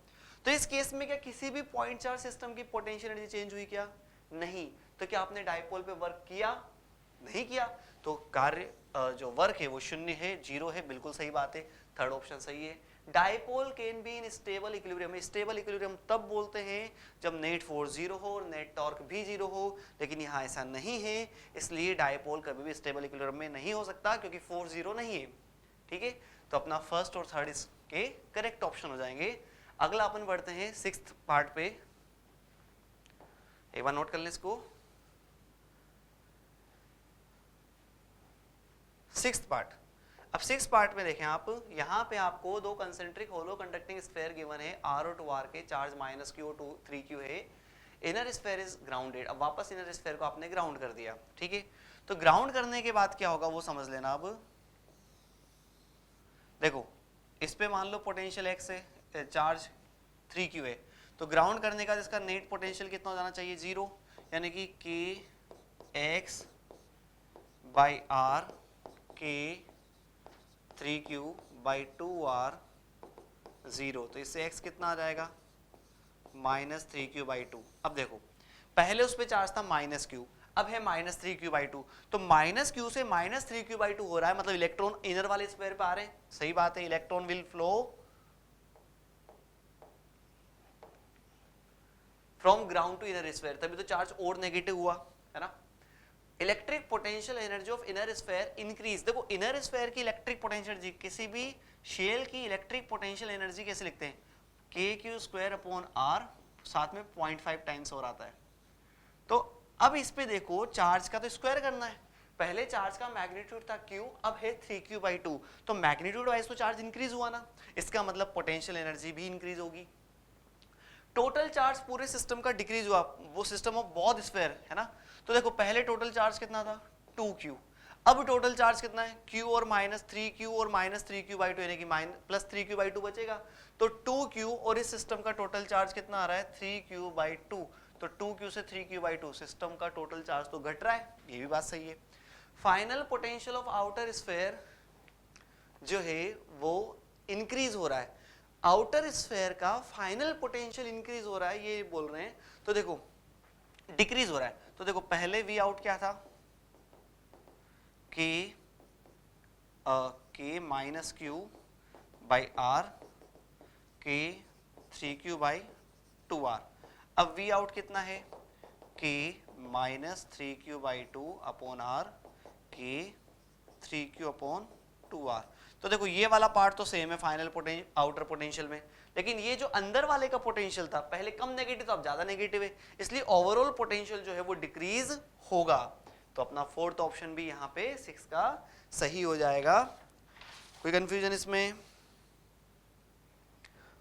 तो इस केस में क्या किसी भी पॉइंट चार्ज सिस्टम की पोटेंशियल एनर्जी चेंज हुई क्या, नहीं। तो क्या आपने डायपोल पे वर्क किया, नहीं किया, तो कार्य जो वर्क है वो शून्य है, जीरो है, बिल्कुल सही बात है, थर्ड ऑप्शन सही है। Dipole can be in stable equilibrium, stable equilibrium तब बोलते हैं जब नेट फोर्स जीरो हो और नेट टॉर्क भी जीरो हो, लेकिन यहाँ ऐसा नहीं है, इसलिए डायपोल कभी भी स्टेबल इक्विलिब्रियम में नहीं हो सकता क्योंकि फोर्स जीरो नहीं है, ठीक है। तो अपना फर्स्ट और थर्ड इसके करेक्ट ऑप्शन हो जाएंगे। अगला अपन बढ़ते हैं सिक्स्थ पार्ट पे, एक बार नोट कर लें इसको, सिक्स्थ पार्ट। अब सिक्स पार्ट में देखें आप, यहाँ पे आपको दो कंसेंट्रिक होलो कंडक्टिंग स्फीयर गिवन है, r और 2r के, चार्ज माइनस क्यू और 3q है, इनर स्फीयर इज ग्राउंडेड। अब वापस इनर स्फीयर को आपने ग्राउंड कर दिया, ठीक है। तो ग्राउंड करने के बाद क्या होगा वो समझ लेना। अब देखो इस पे मान लो पोटेंशियल x है, चार्ज 3q है, तो ग्राउंड करने का इसका नेट पोटेंशियल कितना हो जाना चाहिए, जीरो, यानी कि kx बाई r के 3q बाई 2r 0, तो इससे x कितना आ जाएगा, माइनस 3q बाई 2। अब देखो पहले उस पे चार्ज था माइनस q, अब है माइनस 3q बाई 2, तो माइनस q से माइनस 3q बाई 2 हो रहा है, मतलब इलेक्ट्रॉन इनर वाले स्फीयर पे आ रहे हैं, सही बात है, electron will flow from ground to inner sphere, तभी तो चार्ज और नेगेटिव हुआ है ना। Electric potential energy of inner sphere increase, देखो इनर स्फीयर की इलेक्ट्रिक पोटेंशियल एनर्जी, किसी भी शेल की इलेक्ट्रिक पोटेंशियल एनर्जी कैसे लिखते हैं, kq स्क्वायर अपॉन r, साथ में 0.5 टाइम्स और आता है। तो अब इस पे देखो चार्ज का तो स्क्वायर करना है, पहले चार्ज का मैग्नीट्यूड था q, अब है 3q बाई 2, तो मैग्नीट्यूड वाइज तो चार्ज इंक्रीज हुआ ना, इसका मतलब पोटेंशियल एनर्जी भी इंक्रीज होगी। टोटल चार्ज पूरे सिस्टम का डिक्रीज हुआ, वो सिस्टम ऑफ बहुत स्फीयर है ना, तो देखो पहले टोटल चार्ज कितना था 2q, अब टोटल चार्ज कितना है q और माइनस 3q और माइनस 3q बाई 2, यानी कि प्लस 3q बाई 2 बचेगा, तो 2q और इस सिस्टम का टोटल चार्ज कितना आ रहा है 3q बाई 2, तो 2q से 3q बाई 2 सिस्टम का टोटल चार्ज तो घट रहा है, ये भी बात सही है। Final potential of outer sphere जो है वो इंक्रीज हो रहा है, आउटर स्फीयर का फाइनल पोटेंशियल इंक्रीज हो रहा है, ये बोल रहे हैं। तो देखो डिक्रीज हो रहा है, तो देखो पहले वी आउट क्या था, के माइनस क्यू बाई आर के 3q/2r। अब v आउट कितना है k -3q/2 upon r k 3q/2r। तो देखो ये वाला पार्ट तो सेम है फाइनल आउटर पोटेंशियल में, लेकिन ये जो अंदर वाले का पोटेंशियल था पहले कम नेगेटिव तो अब ज्यादा नेगेटिव है, इसलिए ओवरऑल पोटेंशियल जो है वो डिक्रीज होगा। तो अपना फोर्थ ऑप्शन भी यहाँ पे 6 का सही हो जाएगा। कोई कंफ्यूजन इसमें?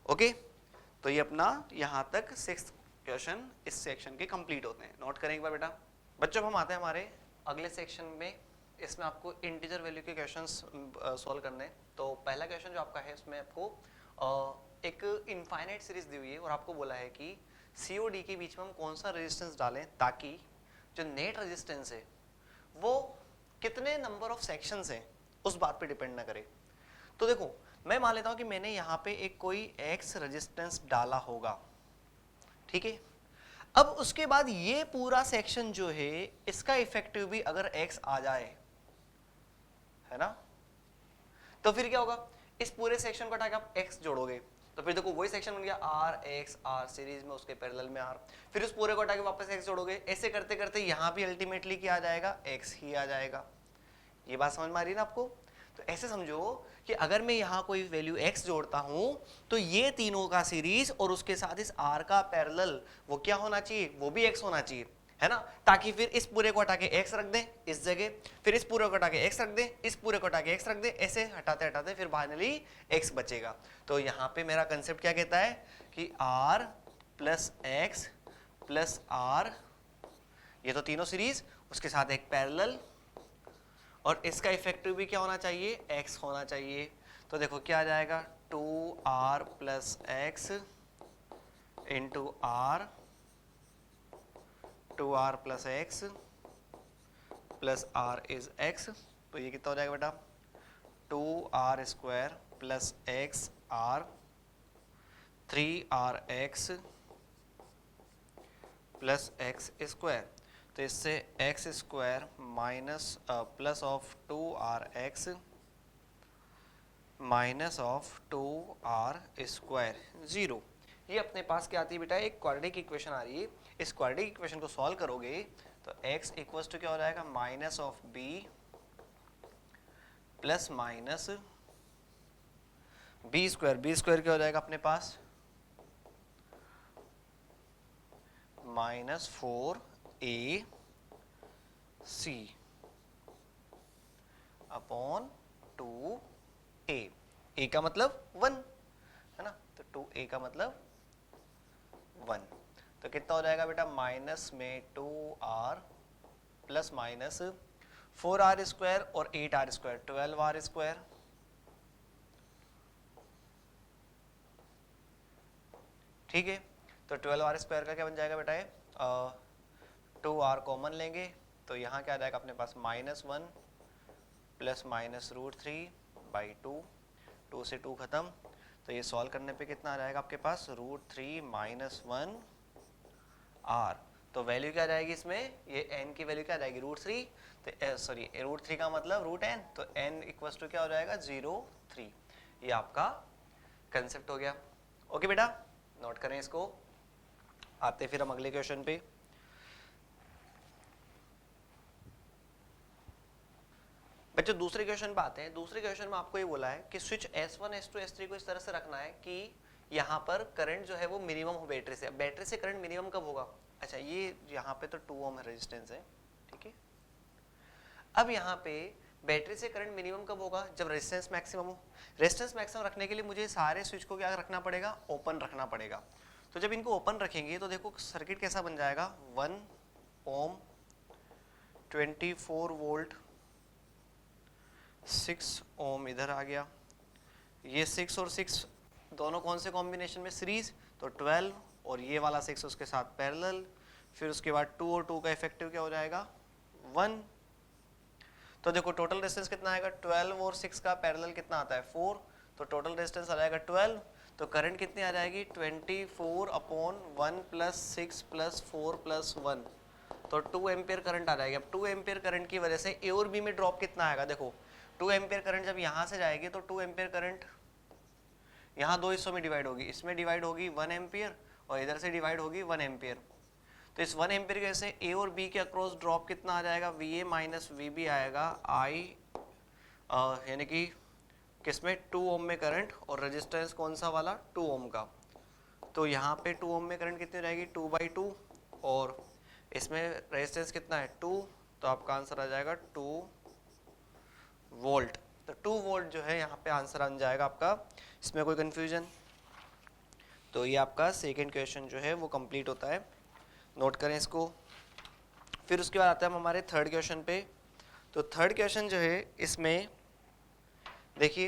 ओके, तो ये अपना यहाँ तक 6 क्वेश्चन इस सेक्शन के कंप्लीट होते हैं। नोट करें एक बार बेटा। बच्चों हम आते हैं हमारे अगले सेक्शन में, इसमें आपको इंटीजर वैल्यू के क्वेश्चंस सॉल्व करने हैं। तो पहला क्वेश्चन जो आपका है उसमें आपको एक इनफाइनाइट सीरीज दी हुई है और आपको बोला है कि सी और डी के बीच में हम कौन सा रेजिस्टेंस डालें ताकि जो नेट रेजिस्टेंस है वो कितने नंबर ऑफ सेक्शंस हैं उस बात पे डिपेंड ना करे। तो देखो मैं मान लेता हूं कि मैंने यहाँ पे एक कोई एक्स रेजिस्टेंस डाला होगा, ठीक है। अब उसके बाद ये पूरा सेक्शन जो है इसका इफेक्टिव भी अगर एक्स आ जाए, है ना, तो फिर क्या होगा, इस पूरे सेक्शन को हटा के आप x जोड़ोगे तो फिर देखो वही सेक्शन बन गया आर एक्स आर सीरीज में, उसके पैरेलल में आर, फिर उस पूरे को हटा के वापस x जोड़ोगे। ऐसे करते करते यहां भी अल्टीमेटली क्या आ जाएगा, x ही आ जाएगा। ये बात समझ में आ रही है ना आपको? तो ऐसे समझो कि अगर मैं यहाँ कोई वैल्यू x जोड़ता हूं तो ये तीनों का सीरीज और उसके साथ इस r का पैरेलल वो क्या होना चाहिए, वो भी x होना चाहिए, है ना, ताकि फिर इस पूरे को हटा के x रख दें इस जगह, फिर इस पूरे को हटा के x रख दें, इस पूरे को हटा के x रख दें, ऐसे हटाते हटाते फिर फाइनली x बचेगा। तो यहाँ पे मेरा कंसेप्ट क्या कहता है कि r plus x plus r, ये तो तीनों सीरीज, उसके साथ एक पैरेलल, और इसका इफेक्टिव भी क्या होना चाहिए, x होना चाहिए। तो देखो क्या आ जाएगा, 2r plus x into r, 2r plus x plus r is x। तो ये कितना हो जाएगा बेटा, 2r square plus x r, 3rx plus x square. तो इससे x square minus plus of 2rx minus of 2r square 0। ये अपने पास क्या आती है बेटा, एक क्वाड्रेटिक इक्वेशन आ रही है। इस क्वाड्रेटिक इक्वेशन को सॉल्व करोगे तो x इक्वल्स टू क्या हो जाएगा, minus of b plus minus b square. B square क्या हो जाएगा अपने पास, minus 4ac upon 2a। a का मतलब 1 है ना, तो 2a का मतलब 1। तो कितना हो जाएगा बेटा, माइनस में 2r plus minus 4r square और 8r स्क्वायर 12r स्क्वायर, ठीक है। तो 12r स्क्वायर का क्या बन जाएगा बेटा, 2r कॉमन लेंगे तो यहाँ क्या आ जाएगा अपने पास, माइनस 1 प्लस माइनस √3/2, 2 से 2 खत्म। तो ये सॉल्व करने पे कितना आ जाएगा आपके पास, √3 माइनस 1r। तो वैल्यू क्या आ जाएगी इसमें, ये n की वैल्यू क्या आ जाएगी, √3। तो सॉरी √3 का मतलब √n, तो n इक्वल्स टू क्या हो जाएगा, 0.3। ये आपका कंसेप्ट हो गया। ओके बेटा, नोट करें इसको। आते फिर हम अगले क्वेश्चन पे। बच्चों दूसरे क्वेश्चन पे आते हैं। दूसरे क्वेश्चन में आपको ये बोला है कि स्विच S1 S2 S3 को इस तरह से रखना है कि यहाँ पर करंट जो है वो मिनिमम हो बैटरी से। बैटरी से करंट मिनिमम कब होगा, अच्छा ये यहाँ पे तो 2 ओम रेजिस्टेंस है, ठीक है। अब यहाँ पे बैटरी से करंट मिनिमम कब होगा, जब रेजिस्टेंस मैक्सिमम हो। रेजिस्टेंस मैक्सिमम रखने के लिए मुझे सारे स्विच को क्या रखना पड़ेगा, ओपन रखना पड़ेगा। तो जब इनको ओपन रखेंगे तो देखो सर्किट कैसा बन जाएगा, 1 ओम 24 वोल्ट, 6 ओम इधर आ गया, ये 6 और 6 दोनों कौन से कॉम्बिनेशन में, सीरीज, तो 12, और ये वाला 6 उसके साथ पैरेलल, फिर उसके बाद 2 और 2 का इफेक्टिव क्या हो जाएगा, 1। तो देखो टोटल रेजिस्टेंस कितना आएगा, 12 और 6 का पैरेलल कितना आता है, 4, तो टोटल रेजिस्टेंस आ जाएगा 12। तो करंट कितनी आ जाएगी, 24/1 प्लस 6 प्लस 4 प्लस 1, तो 2 एम्पियर करंट आ जाएगी। अब 2 एम्पियर करंट की वजह से ए और बी में ड्रॉप कितना आएगा, देखो 2 एम्पियर करंट जब यहाँ से जाएगी तो 2 एम्पियर करंट यहाँ दो हिस्सों में डिवाइड होगी, इसमें डिवाइड होगी 1 एम्पियर और इधर से डिवाइड होगी 1 एम्पियर। तो इस 1 एम्पियर के से ए और बी के अक्रॉस ड्रॉप कितना आ जाएगा, V A minus V B आएगा आई, यानी कि किसमें 2 ओम में करंट और रेजिस्टेंस कौन सा वाला 2 ओम का। तो यहाँ पे 2 ओम में करंट कितनी रहेगी 2/2 और इसमें रेजिस्टेंस कितना है 2, तो आपका आंसर आ जाएगा 2 वोल्ट। तो 2 वोल्ट जो है यहाँ पे आंसर आ जाएगा आपका, इसमें कोई कंफ्यूजन। तो ये आपका सेकेंड क्वेश्चन जो है वो कंप्लीट होता है, नोट करें इसको। फिर उसके बाद आते हैं हम हमारे थर्ड क्वेश्चन पे। तो थर्ड क्वेश्चन जो है इसमें देखिए,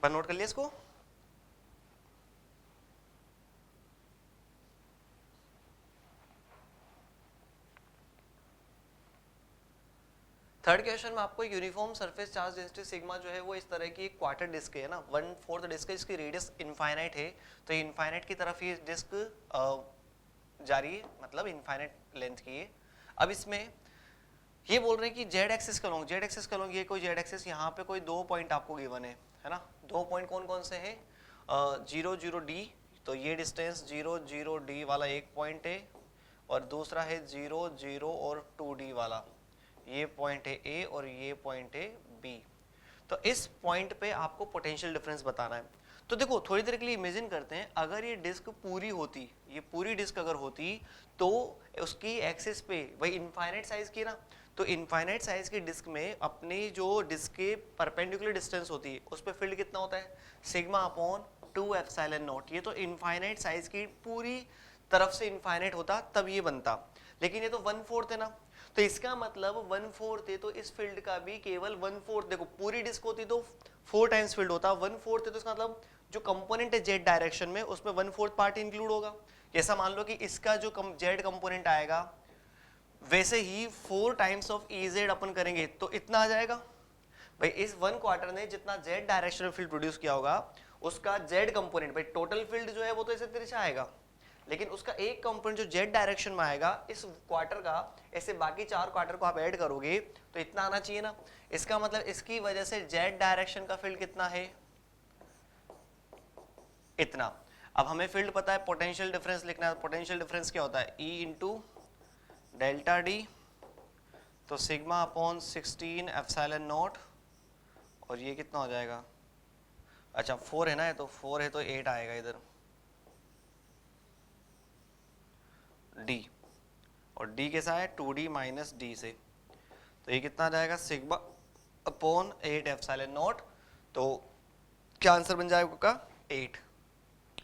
पर नोट कर लिया इसको। थर्ड क्वेश्चन में आपको uniform surface charge density sigma जो है वो इस तरह की एक क्वार्टर डिस्क है ना, 1/4 डिस्क है, इसकी रेडियस इनफाइनाइट है। तो इनफाइनाइट की तरफ ये डिस्क जा रही है, मतलब इनफाइनाइट लेंथ की है। अब इसमें ये बोल रहे हैं कि जेड एक्सिस का लॉन्ग, जेड एक्सिस का लॉन्ग, ये कोई जेड एक्सिस, यहाँ पे कोई 2 पॉइंट आपको गिवन है ना। 2 पॉइंट कौन कौन से हैं, 0 0 डी, तो ये डिस्टेंस 0 0 डी वाला एक पॉइंट है और दूसरा है 0 0 और 2 डी वाला, ये पॉइंट है ए और ये पॉइंट है बी। तो इस पॉइंट पे आपको पोटेंशियल डिफरेंस बताना है। तो देखो थोड़ी देर के लिए इमेजिन करते हैं, अगर ये डिस्क पूरी होती, ये पूरी डिस्क अगर होती तो उसकी एक्सिस पे वही इनफाइनाइट साइज की ना, तो इनफाइनाइट साइज की डिस्क में अपनी जो डिस्क के परपेंडिकुलर डिस्टेंस होती है उस पर फील्ड कितना होता है, सिग्मा अपॉन 2 एप्सिलॉन नॉट। ये तो इनफाइनाइट साइज की पूरी तरफ से इनफाइनाइट होता तब ये बनता, लेकिन ये तो 1/4 है ना, तो इसका मतलब 1/4 है, तो इस फील्ड का भी केवल 1/4, देखो पूरी डिस्क होती तो 4 टाइम्स फील्ड होता, 1/4 है तो इसका मतलब जो कंपोनेंट है जेड डायरेक्शन में उसमें 1/4 पार्ट इंक्लूड होगा। जैसा मान लो कि इसका जो जेड कंपोनेंट आएगा वैसे ही 4 टाइम्स ऑफ EZ अपन करेंगे तो इतना आ जाएगा। भाई इस 1/4 ने जितना जेड डायरेक्शन में फील्ड प्रोड्यूस किया होगा उसका जेड कंपोनेंट, भाई टोटल फील्ड जो है वो तो ऐसे तिरछा आएगा, लेकिन उसका एक कंपोनेंट जो जेड डायरेक्शन में आएगा इस क्वार्टर का, ऐसे बाकी 4 क्वार्टर को आप ऐड करोगे तो इतना आना चाहिए ना। इसका मतलब इसकी वजह से जेड डायरेक्शन का फील्ड कितना है, इतना। अब हमें फील्ड पता है, पोटेंशियल डिफरेंस लिखना है। पोटेंशियल डिफरेंस क्या होता है, E इंटू डेल्टा डी, तो सिग्मा अपॉन 16 एप्सिलॉन नॉट, और ये कितना हो जाएगा, अच्छा 4 है ना, ये तो 4 है तो 8 आएगा इधर d, और d कैसा है 2d माइनस डी से, तो ये कितना आ जाएगा सिग्मा अपॉन 8 एप्सिलॉन नॉट। तो क्या आंसर बन जाएगा आपका 8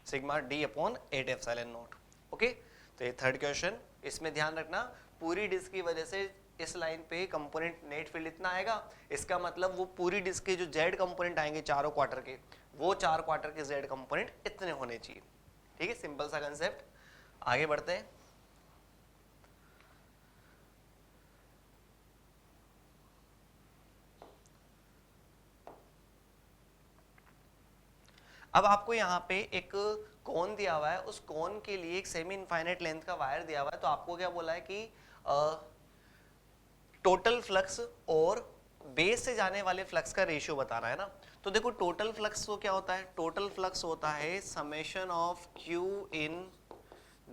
sigma d upon 8 epsilon not. Okay, तो ये थर्ड क्वेश्चन, इसमें ध्यान रखना पूरी डिस्क की वजह से इस लाइन पे कंपोनेंट नेट फील्ड इतना आएगा, इसका मतलब वो पूरी डिस्क के जो जेड कंपोनेंट आएंगे चारों क्वार्टर के, वो 4 क्वार्टर के जेड कंपोनेंट इतने होने चाहिए। ठीक है, सिंपल सा कंसेप्ट। आगे बढ़ते हैं। अब आपको यहाँ पे एक कोन दिया हुआ है, उस कोन के लिए एक सेमी इनफाइनाइट लेंथ का वायर दिया हुआ है, तो आपको क्या बोला है कि टोटल फ्लक्स और बेस से जाने वाले फ्लक्स का रेशियो बताना है ना। तो देखो टोटल फ्लक्स तो क्या होता है, टोटल फ्लक्स होता है summation of Q in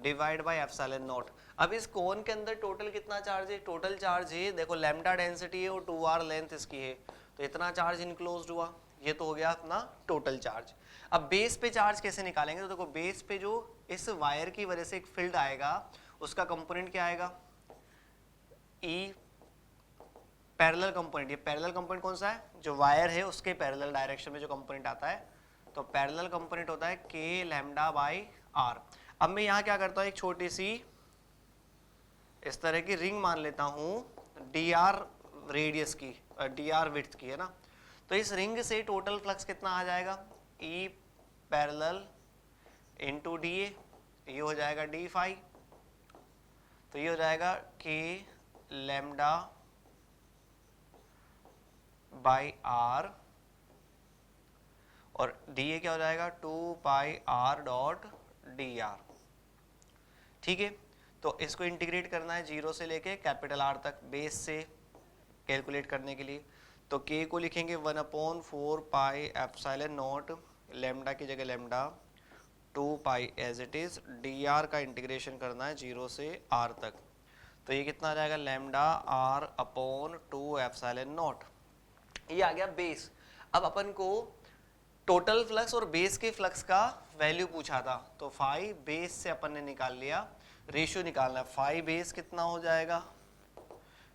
divide by epsilon not. अब इस कोन के अंदर टोटल कितना चार्ज है, टोटल चार्ज है देखो लैम्डा डेंसिटी है और 2r लेंथ इसकी है, तो इतना चार्ज इनक्लोज्ड हुआ, ये तो हो गया अपना टोटल चार्ज। अब बेस पे चार्ज कैसे निकालेंगे, तो देखो बेस पे जो इस वायर की वजह से एक फील्ड आएगा उसका कंपोनेंट क्या आएगा, E पैरेलल कंपोनेंट। ये पैरेलल कंपोनेंट कौन सा है, जो वायर है उसके पैरेलल डायरेक्शन में जो कंपोनेंट आता है, तो पैरेलल कंपोनेंट होता है K लैम्डा बाई R। अब मैं यहाँ क्या करता हूँ, एक छोटी सी इस तरह की रिंग मान लेता हूँ dr रेडियस की, dr विड्थ की है ना, तो इस रिंग से टोटल फ्लक्स कितना आ जाएगा, E पैरेलल इंटू डी, ये हो जाएगा d फाई, तो ये हो जाएगा K लैम्डा बाई R, और डी क्या हो जाएगा 2 पाई R डॉट dr। ठीक है, तो इसको इंटीग्रेट करना है 0 से लेके कैपिटल R तक बेस से कैलकुलेट करने के लिए। तो K को लिखेंगे 1/4 पाई एप्सिलॉन नॉट लेमडा की जगह lambda 2 pi as it is, d r का इंटीग्रेशन करना है 0 से r तक, तो ये कितना आ जाएगा lambda r upon 2 epsilon not. ये आ गया बेस। अब अपन को टोटल फ्लक्स और बेस के फ्लक्स का वैल्यू पूछा था, तो फाई बेस से अपन ने निकाल लिया, रेशियो निकालना है। फाई बेस कितना हो जाएगा,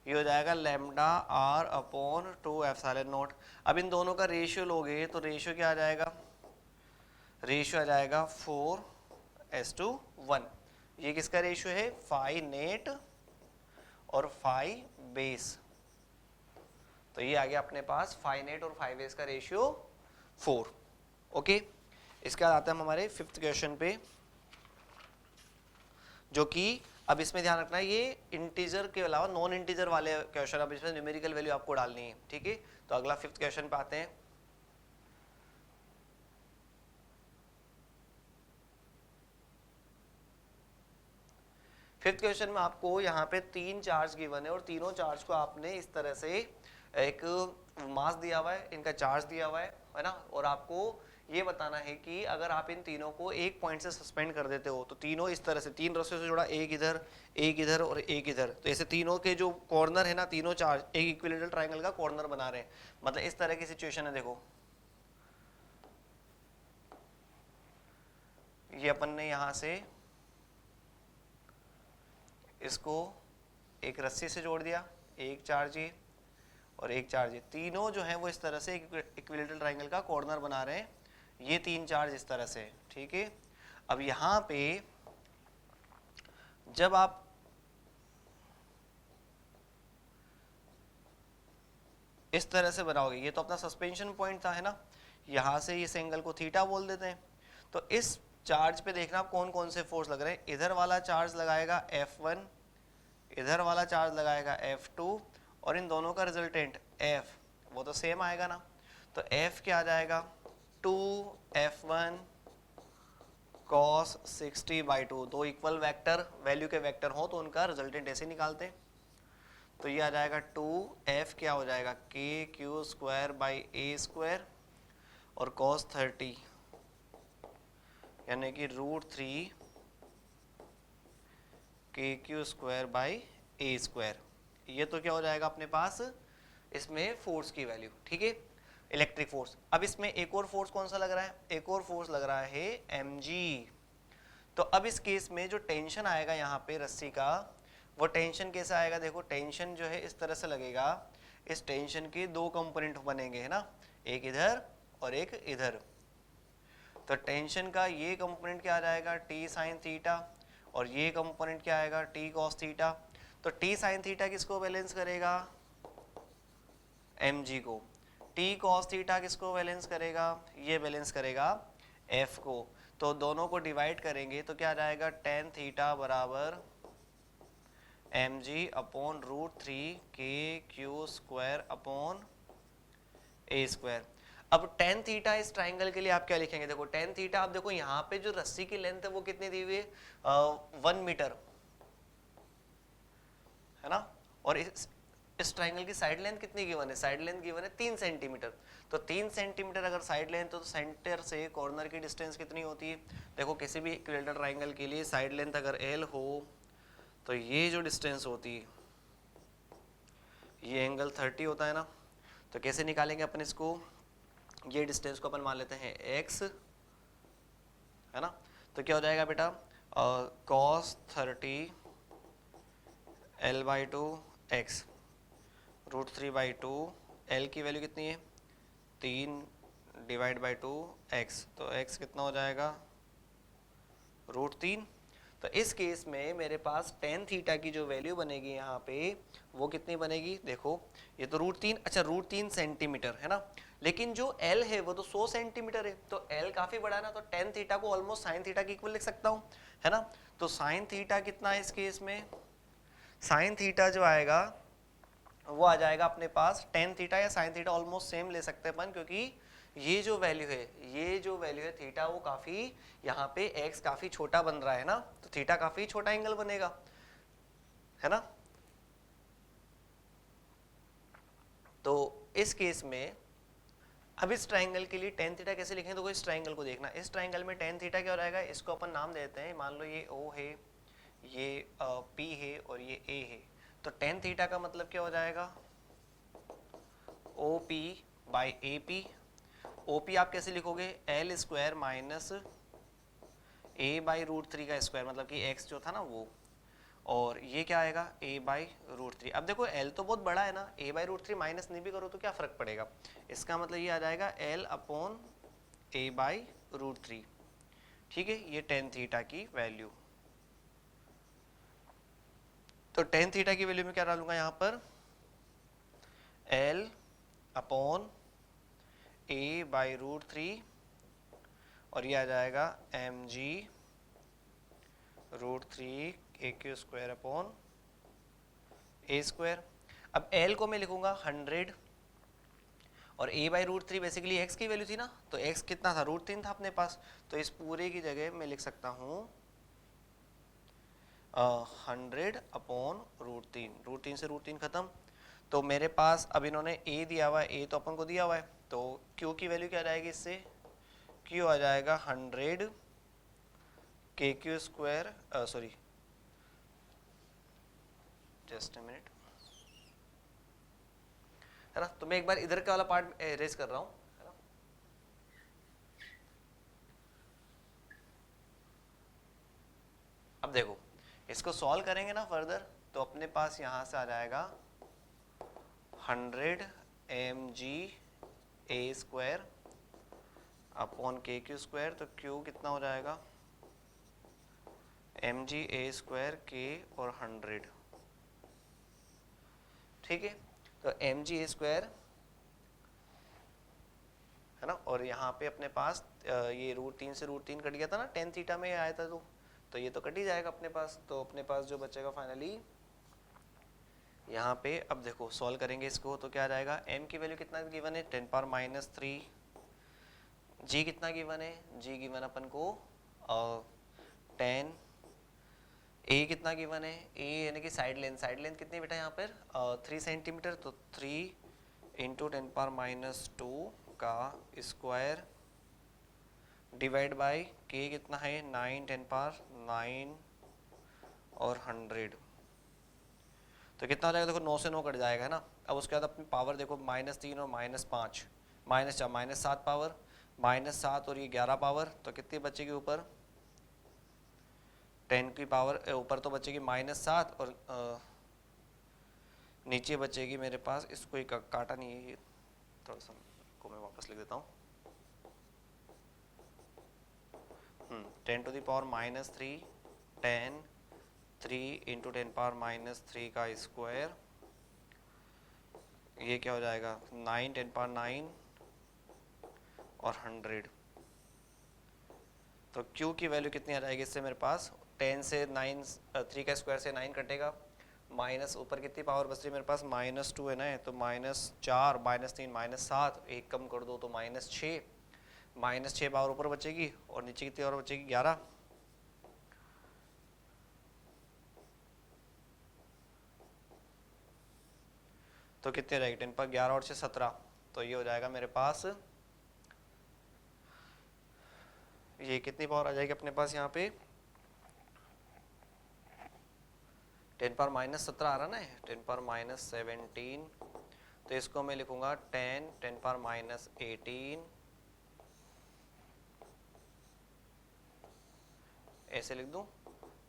ये हो जाएगा lambda r upon 2 epsilon not. अब इन दोनों का रेशियो लोगे तो रेशियो क्या आ जाएगा, रेशियो आ जाएगा 4:1। ये किसका रेशियो है, फाई नेट और फाई बेस। तो ये आ गया अपने पास फाई नेट और फाई बेस का रेशियो 4। ओके, इसके बाद आते हैं हम हमारे 5th क्वेश्चन पे, जो कि अब इसमें ध्यान रखना है ये इंटीजर के अलावा नॉन इंटीजर वाले क्वेश्चन, अब इसमें न्यूमेरिकल वैल्यू आपको डालनी है, ठीक है। तो अगला 5th क्वेश्चन पे आते हैं। फिफ्थ क्वेश्चन में आपको यहाँ पे 3 चार्ज गिवन है और तीनों चार्ज को आपने इस तरह से एक मास दिया हुआ है, इनका चार्ज दिया हुआ है ना, और आपको ये बताना है कि अगर आप इन तीनों को एक पॉइंट से सस्पेंड कर देते हो तो तीनों इस तरह से 3 रस्सियों से जुड़ा, एक इधर और एक इधर, तो ऐसे तीनों के जो कॉर्नर है ना, तीनों चार्ज एक इक्विलेटरल ट्रायंगल का कॉर्नर बना रहे हैं, मतलब इस तरह की सिचुएशन है। देखो ये अपन ने यहाँ से इसको एक रस्सी से जोड़ दिया, एक चार्ज ये और एक चार्ज ये, तीनों जो है वो इस तरह से इक्विलेटरल ट्रायंगल का कॉर्नर बना रहे हैं, ये 3 चार्ज इस तरह से, ठीक है। अब यहाँ पे जब आप इस तरह से बनाओगे, ये तो अपना सस्पेंशन पॉइंट था, है ना, यहाँ से इस एंगल को थीटा बोल देते हैं। तो इस चार्ज पे देखना आप कौन कौन से फोर्स लग रहे हैं, इधर वाला चार्ज लगाएगा F1, इधर वाला चार्ज लगाएगा F2, और इन दोनों का रिजल्टेंट F वो तो सेम आएगा ना, तो F क्या आ जाएगा 2F1 cos 60/2। दो इक्वल वेक्टर वैल्यू के वेक्टर हो तो उनका रिजल्टेंट ऐसे निकालते हैं, तो ये आ जाएगा 2F क्या हो जाएगा KQ²/A² और cos 30 यानी कि √3 KQ²/A²। ये तो क्या हो जाएगा अपने पास इसमें फोर्स की वैल्यू, ठीक है, इलेक्ट्रिक फोर्स। अब इसमें एक और फोर्स कौन सा लग रहा है, एक और फोर्स लग रहा है mg। तो अब इस केस में जो टेंशन आएगा यहाँ पे रस्सी का, वो टेंशन कैसे आएगा, देखो टेंशन जो है इस तरह से लगेगा, इस टेंशन के 2 कंपोनेंट बनेंगे, है ना, एक इधर और एक इधर। तो टेंशन का ये कंपोनेंट क्या आ जाएगा T sin थीटा, और ये कंपोनेंट क्या आएगा T cos थीटा। तो T sin थीटा किसको बैलेंस करेगा, mg को। T cos थीटा किसको बैलेंस करेगा, ये बैलेंस करेगा F को। तो दोनों को डिवाइड करेंगे तो क्या आ जाएगा tan थीटा बराबर mg अपॉन √3 KQ²/A²। अब tan थीटा इस ट्राइंगल के लिए आप क्या लिखेंगे, देखो tan थीटा, आप देखो यहाँ पे जो रस्सी की लेंथ है वो कितनी दी हुई है 1 मीटर, है ना, और इस ट्राइंगल की साइड लेंथ कितनी गिवन है, साइड लेंथ गिवन है 3 सेंटीमीटर। तो 3 सेंटीमीटर अगर साइड लेंथ हो तो सेंटर से कॉर्नर की डिस्टेंस कितनी होती है, देखो किसी भी इक्विलेटरल ट्राइंगल के लिए साइड लेंथ अगर L हो तो ये जो डिस्टेंस होती है ये एंगल 30 होता है ना। तो कैसे निकालेंगे अपन इसको, ये डिस्टेंस को अपन मान लेते हैं x, है ना, तो क्या हो जाएगा बेटा cos 30 L/2 x √3/2, L की वैल्यू कितनी है 3/2 x, तो x कितना हो जाएगा √3। तो इस केस में मेरे पास tan थीटा की जो वैल्यू बनेगी यहाँ पे वो कितनी बनेगी, देखो ये तो √3, अच्छा √3 सेंटीमीटर है ना, लेकिन जो L है वो तो 100 सेंटीमीटर है, तो L काफी बड़ा है ना, तो tan थीटा को ऑलमोस्ट sin थीटा की इक्वल लिख सकता हूँ, है ना। तो sin थीटा कितना है इस केस में, sin थीटा जो आएगा वो आ जाएगा अपने पास tan थीटा या sin थीटा ऑलमोस्ट सेम ले सकते हैं अपन, क्योंकि ये जो वैल्यू है थीटा वो काफी यहाँ पे x काफी छोटा बन रहा है ना, तो थीटा काफी छोटा एंगल बनेगा, है ना। तो इस केस में अब इस ट्राइंगल के लिए टेन थीटा कैसे लिखेंगे, तो इस ट्राइंगल को देखना, इस ट्राइंगल में टेन थीटा क्या हो जाएगा, इसको अपन नाम देते हैं, मान लो ये O है, ये P है और ये A है, तो टेन थीटा का मतलब क्या हो जाएगा, OP बाई AP। OP आप कैसे लिखोगे, L square minus A by root 3 का स्क्वायर, मतलब कि x जो था ना वो, और ये क्या आएगा a बाई रूट 3। अब देखो l तो बहुत बड़ा है ना, a बाई रूट 3 माइनस नहीं भी करो तो क्या फर्क पड़ेगा, इसका मतलब ये आ जाएगा l upon a by root 3। ठीक है, ये टेन थीटा की वैल्यू, तो टेन थीटा की वैल्यू में क्या डालूंगा यहाँ पर, l upon a by root 3, और ये आ जाएगा mg root 3 AQ square upon a square. अब l को मैं लिखूंगा 100, और a by root 3 basically x की वैल्यू थी ना, तो x कितना था, रूट 3 था अपने पास, तो इस पूरे की जगह मैं लिख सकता हूँ 100 अपॉन रूट 3 से रूट 3 खत्म। तो मेरे पास अब इन्होंने a दिया हुआ है, a तो अपन को दिया हुआ है, तो q की वैल्यू क्या आ जाएगी इससे, q आ जाएगा 100 KQ square, sorry just a minute, है ना, तो मैं एक बार इधर का वाला पार्ट एरेज कर रहा हूँ, है ना। अब देखो इसको सॉल्व करेंगे ना फर्दर, तो अपने पास यहाँ से आ जाएगा 100 mg a square upon KQ square, तो Q कितना हो जाएगा mg a स्क्वायर k और 100। ठीक है, तो mg a स्क्वायर, है ना, और यहाँ पे अपने पास ये रूट 3 से रूट 3 कट गया था ना, टेन थीटा में आया था, तो ये तो कट ही जाएगा अपने पास, तो अपने पास जो बचेगा फाइनली यहाँ पे, अब देखो सॉल्व करेंगे इसको, तो क्या आ जाएगा, m की वैल्यू कितना गिवन है 10 पावर माइनस 3, g कितना गिवन है, g गिवन अपन को 10, a कितना गिवन है, a यानी कि साइड लेंथ कितनी बेटा यहाँ पर 3 सेंटीमीटर, तो 3 इंटू 10 पावर माइनस 2 का स्क्वायर डिवाइड बाय k कितना है 9 10 पावर 9 और 100, तो कितना हो जाएगा, देखो 9 से 9 कट जाएगा, है ना। अब उसके बाद अपनी पावर देखो -3 और -5, -7 पावर, -7 और ये 11 पावर, तो कितनी बचेगी ऊपर 10 की पावर, ऊपर तो बचेगी -7 और नीचे बचेगी मेरे पास, इसको ही काटा नहीं है, ये थोड़ा सा को मैं वापस लिख देता हूँ, 10 to the power -3, 10 3 into 10 power -3 का स्क्वायर, ये क्या हो जाएगा 9 10 पावर 9 और 100, तो Q की वैल्यू कितनी आ जाएगी इससे मेरे पास, 10 से 9 3 का स्क्वायर से 9 कटेगा, माइनस ऊपर कितनी पावर बच रही है मेरे पास -2 है ना, तो -4 -3 -7, एक कम कर दो तो -6 पावर ऊपर बचेगी, और नीचे कितनी और बचेगी 11, तो कितने रहेगी 10 पर 11 और 6 17, तो ये हो जाएगा मेरे पास, ये कितनी पावर आ जाएगी अपने पास यहाँ पे 10 पावर -17 आ रहा ना, 10 पावर -17, तो इसको मैं लिखूंगा 10 पावर -18, ऐसे लिख दूं,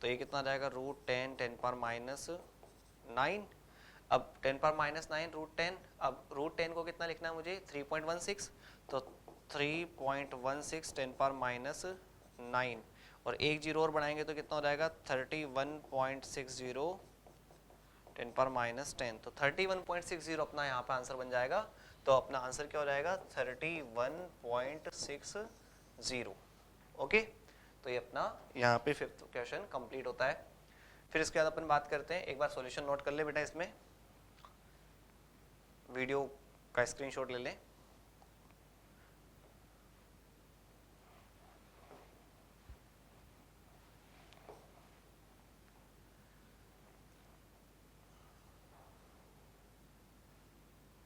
तो ये कितना आ जाएगा √10 10 पावर -9, अब 10 पावर -9 √10, अब √10 को कितना लिखना है मुझे 3.16, तो 3.16 10 पावर -9, और एक जीरो और बढ़ाएंगे तो कितना हो जाएगा 31.60 10 पावर -10, तो 31.60 अपना यहाँ पे आंसर बन जाएगा, तो अपना आंसर क्या हो जाएगा 31.60। ओके, तो ये अपना यहाँ पे फिफ्थ क्वेश्चन कंप्लीट होता है। फिर इसके बाद अपन बात करते हैं, एक बार सॉल्यूशन नोट कर ले बेटा, इसमें वीडियो का स्क्रीनशॉट ले लें।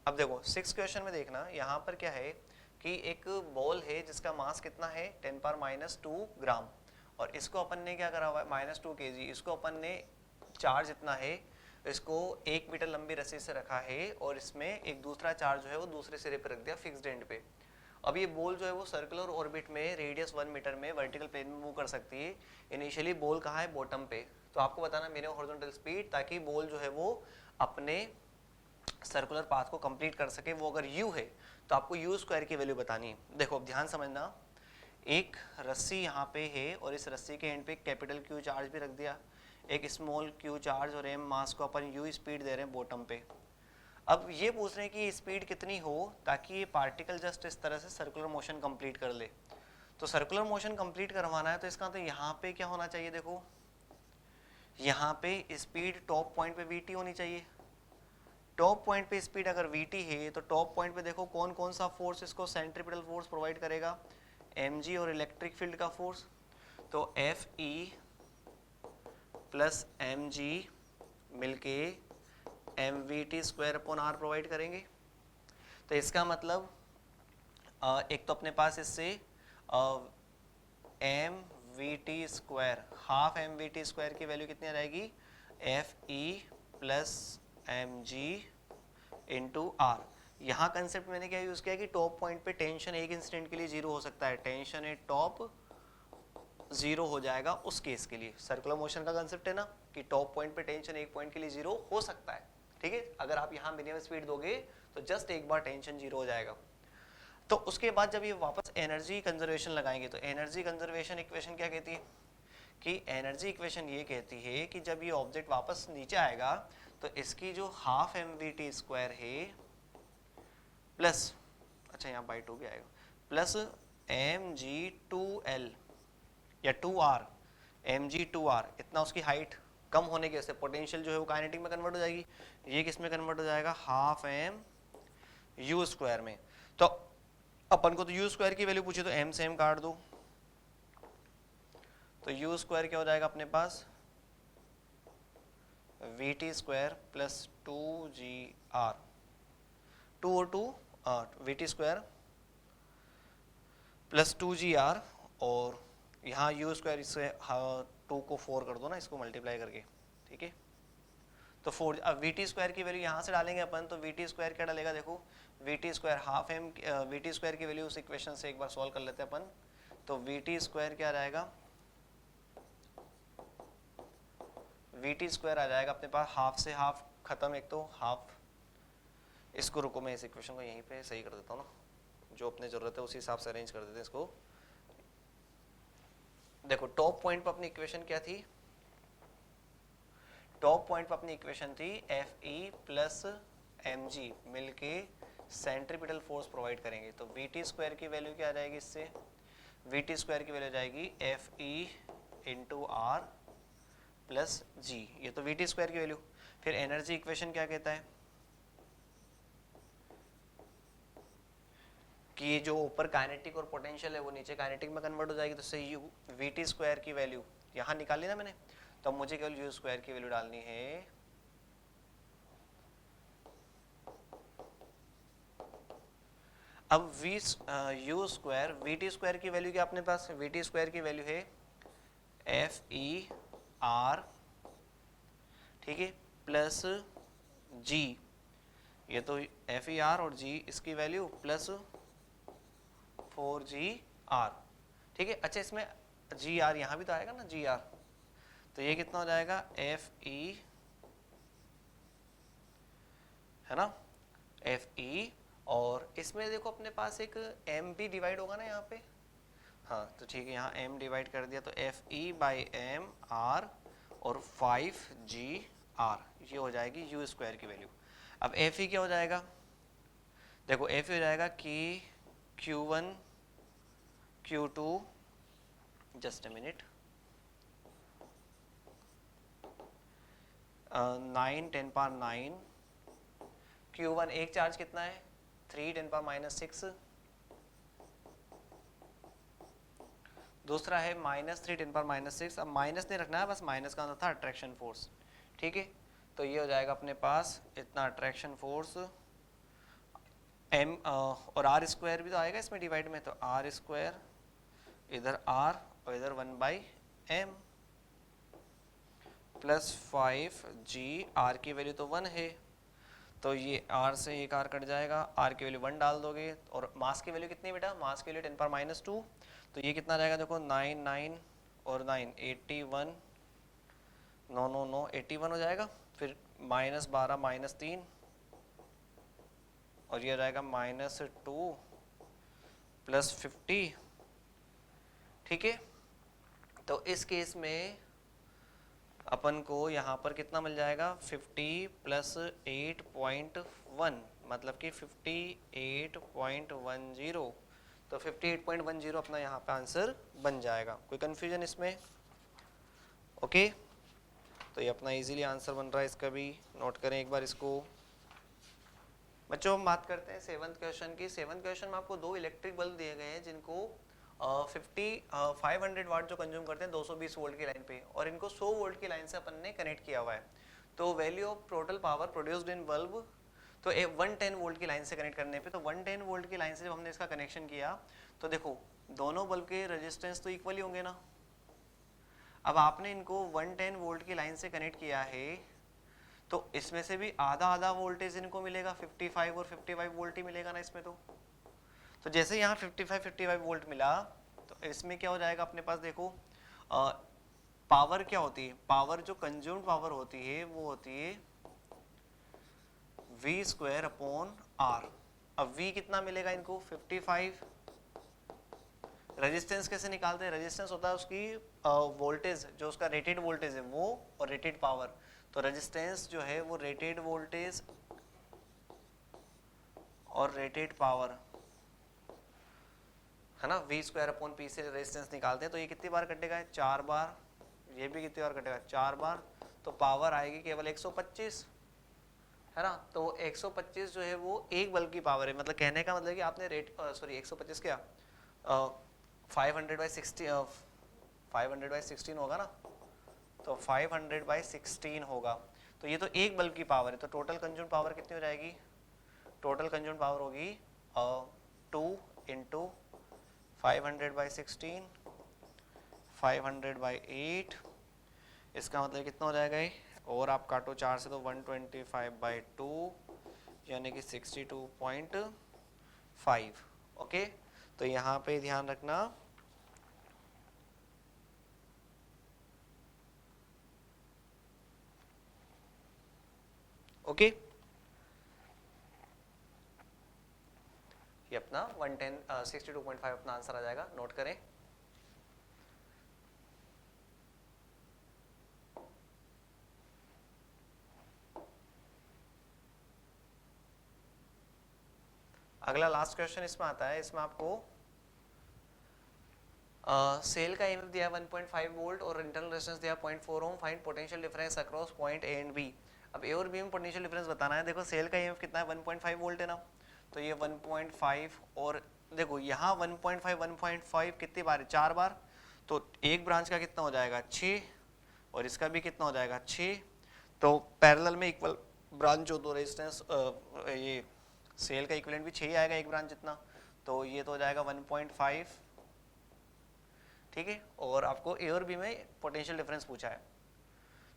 अब देखो 6 क्वेश्चन में देखना, यहाँ पर क्या है कि एक बॉल है जिसका मास कितना है 10⁻² ग्राम, और इसको अपन ने क्या करा हुआ है -2 kg, इसको अपन ने चार्ज इतना है, इसको 1 मीटर लंबी रस्सी से रखा है और इसमें एक दूसरा चार्ज जो है वो दूसरे सिरे पे रख दिया फिक्स्ड एंड पे। अब ये बॉल जो है वो सर्कुलर ऑर्बिट में रेडियस 1 मीटर में वर्टिकल प्लेन में मूव कर सकती है। इनिशियली बॉल कहाँ है, बॉटम पे, तो आपको बताना मिनिमम हॉरिजॉन्टल स्पीड, ताकि बॉल जो है वो अपने सर्कुलर पाथ को कंप्लीट कर सके। वो अगर u है तो आपको u² की वैल्यू बतानी है। देखो अब ध्यान समझना, एक रस्सी यहाँ पे है और इस रस्सी के एंड पे कैपिटल Q चार्ज भी रख दिया, एक स्मॉल q चार्ज और m मास को अपन u स्पीड दे रहे हैं बॉटम पे। अब ये पूछ रहे हैं कि स्पीड कितनी हो ताकि ये पार्टिकल जस्ट इस तरह से सर्कुलर मोशन कंप्लीट कर ले। तो सर्कुलर मोशन कंप्लीट करवाना है तो इसका तो यहाँ पे क्या होना चाहिए, देखो यहाँ पे स्पीड टॉप पॉइंट पे vt होनी चाहिए। टॉप पॉइंट पे स्पीड अगर vt है तो टॉप पॉइंट पे देखो कौन कौन सा फोर्स इसको सेंट्रीपिटल फोर्स प्रोवाइड करेगा, mg और इलेक्ट्रिक फील्ड का फोर्स, तो Fe प्लस mg मिलके mvt² r प्रोवाइड करेंगे। तो इसका मतलब एक तो अपने पास इससे mvt², हाफ mvt² की वैल्यू कितनी आ जाएगी, Fe plus mg into r। यहाँ कंसेप्ट मैंने क्या यूज किया कि टॉप पॉइंट पे टेंशन एक इंस्टेंट के लिए जीरो हो सकता है, टेंशन एट टॉप जीरो हो जाएगा उस केस के लिए। सर्कुलर मोशन का कंसेप्ट है ना कि टॉप पॉइंट पे टेंशन एक पॉइंट के लिए जीरो हो सकता है, ठीक है। अगर आप यहाँ मिनिमम स्पीड दोगे तो जस्ट एक बार टेंशन जीरो हो जाएगा। तो उसके बाद जब ये वापस एनर्जी कंजर्वेशन लगाएंगे तो एनर्जी कंजर्वेशन इक्वेशन क्या कहती है कि एनर्जी इक्वेशन ये कहती है कि जब ये ऑब्जेक्ट वापस नीचे आएगा तो इसकी जो हाफ mvt² है प्लस, अच्छा यहाँ बाई 2 भी आएगा, प्लस mg2l या 2r, mg2r, इतना उसकी हाइट कम होने की वजह से पोटेंशियल जो है वो काइनेटिक में कन्वर्ट हो जाएगी। ये किस में कन्वर्ट हो जाएगा, हाफ m u² में। तो अपन को तो u² की वैल्यू पूछी तो m से m काट दो, तो u² क्या हो जाएगा अपने पास, vt² प्लस 2gr, 2 और 2 vt² प्लस 2gr, और यहाँ u² इससे 2 को 4 कर दो ना, इसको मल्टीप्लाई करके, ठीक है। तो 4, अब vt² की वैल्यू यहाँ से डालेंगे अपन, तो vt² क्या डालेगा, देखो vt² हाफ m vt² की वैल्यू उस इक्वेशन से एक बार सॉल्व कर लेते हैं अपन। तो vt² क्या रहेगा, vt² आ जाएगा अपने पास, हाफ से हाफ खत्म, एक तो हाफ, इसको रुको मैं इस इक्वेशन को यहीं पे सही कर देता हूँ ना, जो अपने जरूरत है उसी हिसाब से अरेंज कर देते हैं इसको। देखो टॉप पॉइंट पर अपनी इक्वेशन क्या थी, टॉप पॉइंट पर अपनी इक्वेशन थी Fe प्लस mg मिलके सेंट्रीपिटल फोर्स प्रोवाइड करेंगे। तो vt² की वैल्यू क्या आ जाएगी, इससे vt² की वैल्यू आ जाएगी Fe into r plus g, ये तो vt² की वैल्यू। फिर एनर्जी इक्वेशन क्या कहता है कि ये जो ऊपर काइनेटिक और पोटेंशियल है वो नीचे काइनेटिक में कन्वर्ट हो जाएगी। तो इससे vt² की वैल्यू यहाँ निकाली ना मैंने, तो मुझे केवल u² की वैल्यू डालनी है, अब u² vt² की वैल्यू क्या अपने पास, vt² की वैल्यू है Fer, ठीक है, प्लस g, ये तो Fer और g इसकी वैल्यू प्लस 4gr, ठीक है। अच्छा इसमें gr यहाँ भी तो आएगा ना gr, तो ये कितना हो जाएगा Fe, है ना, Fe, और इसमें देखो अपने पास एक m भी डिवाइड होगा ना यहाँ पे, हाँ तो ठीक है, यहाँ m डिवाइड कर दिया, तो Fe/m r और 5gr, ये हो जाएगी u² की वैल्यू। अब Fe क्या हो जाएगा, देखो Fe हो जाएगा कि Q1 Q2, just a minute, 9 10⁻9, Q1 एक चार्ज कितना है 3 10⁻6, दूसरा है -3 10⁻6। अब माइनस नहीं रखना है, बस माइनस का आंसर था अट्रैक्शन फोर्स, ठीक है। तो ये हो जाएगा अपने पास इतना अट्रैक्शन फोर्स एम और आर स्क्वायर भी तो आएगा इसमें डिवाइड में, तो आर स्क्वायर इधर आर और इधर 1/m प्लस 5g, आर की वैल्यू तो 1 है, तो ये r से एक r कट जाएगा, r की वैल्यू 1 डाल दोगे, और मास की वैल्यू कितनी बेटा, मास की वैल्यू 10⁻², तो ये कितना जाएगा देखो 9 9 और 9 81, 9 9 9 81 हो जाएगा, फिर -12 -3 और ये जाएगा -2 प्लस 50, ठीक है। तो इस केस में अपन को यहाँ पर कितना मिल जाएगा 50 प्लस 8.1 मतलब कि 58.10, तो 58.10 अपना यहाँ पे आंसर बन जाएगा। कोई कंफ्यूजन इसमें? ओके, तो ये अपना इजीली आंसर बन रहा है, इसका भी नोट करें एक बार इसको। बच्चों हम बात करते हैं 7th क्वेश्चन की। 7th क्वेश्चन में आपको दो इलेक्ट्रिक बल्ब दिए गए हैं जिनको 500 वाट जो कंज्यूम करते हैं 220 वोल्ट की लाइन पे, और इनको 100 वोल्ट की लाइन से अपन ने कनेक्ट किया हुआ है। तो value of total power produced in bulb, तो 110 वोल्ट की लाइन से कनेक्ट करने पे, तो 110 वोल्ट की लाइन से जब हमने इसका कनेक्शन किया तो देखो दोनों बल्ब के रेजिस्टेंस तो इक्वल ही होंगे ना। अब आपने इनको 110 वोल्ट की लाइन से कनेक्ट किया है तो इसमें से भी आधा आधा वोल्टेज इनको मिलेगा, 55 और 55 वोल्ट ही मिलेगा ना इसमें। तो जैसे यहाँ 55 वोल्ट मिला तो इसमें क्या हो जाएगा अपने पास, देखो पावर क्या होती है, पावर जो कंज्यूम्ड पावर होती है वो होती है V²/R। अब V कितना मिलेगा इनको 55। रेजिस्टेंस कैसे निकालते हैं, रेजिस्टेंस होता है उसकी वोल्टेज, जो उसका रेटेड वोल्टेज है वो, और रेटेड पावर। तो रेजिस्टेंस जो है वो रेटेड वोल्टेज और रेटेड पावर है ना, V²/P से रेजिस्टेंस निकालते हैं। तो ये कितनी बार कटेगा, 4 बार, ये भी कितनी बार कटेगा, 4 बार, तो पावर आएगी केवल 125, है ना। तो 125 जो है वो एक बल्ब की पावर है, मतलब कहने का मतलब कि आपने 125 क्या 500/16 होगा ना, तो 500/16 होगा। तो ये तो एक बल्ब की पावर है, तो टोटल कंज्यूम पावर कितनी हो जाएगी, टोटल कंज्यूम पावर होगी 2 × 500/16 500/8, इसका मतलब कितना हो जाएगा ये, और आप काटो 4 से तो 125/2 यानी कि 62.5। ओके, तो यहाँ पे ध्यान रखना ओके। ये अपना 62.5 अपना आंसर आ जाएगा, नोट करें। अगला लास्ट क्वेश्चन इसमें आता है, इसमें आपको सेल का ईएमएफ दिया 1.5 वोल्ट और इंटरनल रेजिस्टेंस दिया 0.4 ohm, find potential difference across point A and B. अब ए और बी में पोटेंशियल डिफरेंस बताना है। देखो सेल का ईएमएफ कितना है 1.5 वोल्ट है ना, तो ये 1.5, और देखो यहाँ 1.5 कितनी बार है, 4 बार, तो एक ब्रांच का कितना हो जाएगा 6, और इसका भी कितना हो जाएगा 6। तो पैरेलल में इक्वल ब्रांच जो दो रेजिस्टेंस, ये सेल का इक्विवेलेंट भी 6 ही आएगा एक ब्रांच जितना, तो ये तो हो जाएगा 1.5, ठीक है। और आपको ए और बी में पोटेंशियल डिफरेंस पूछा है,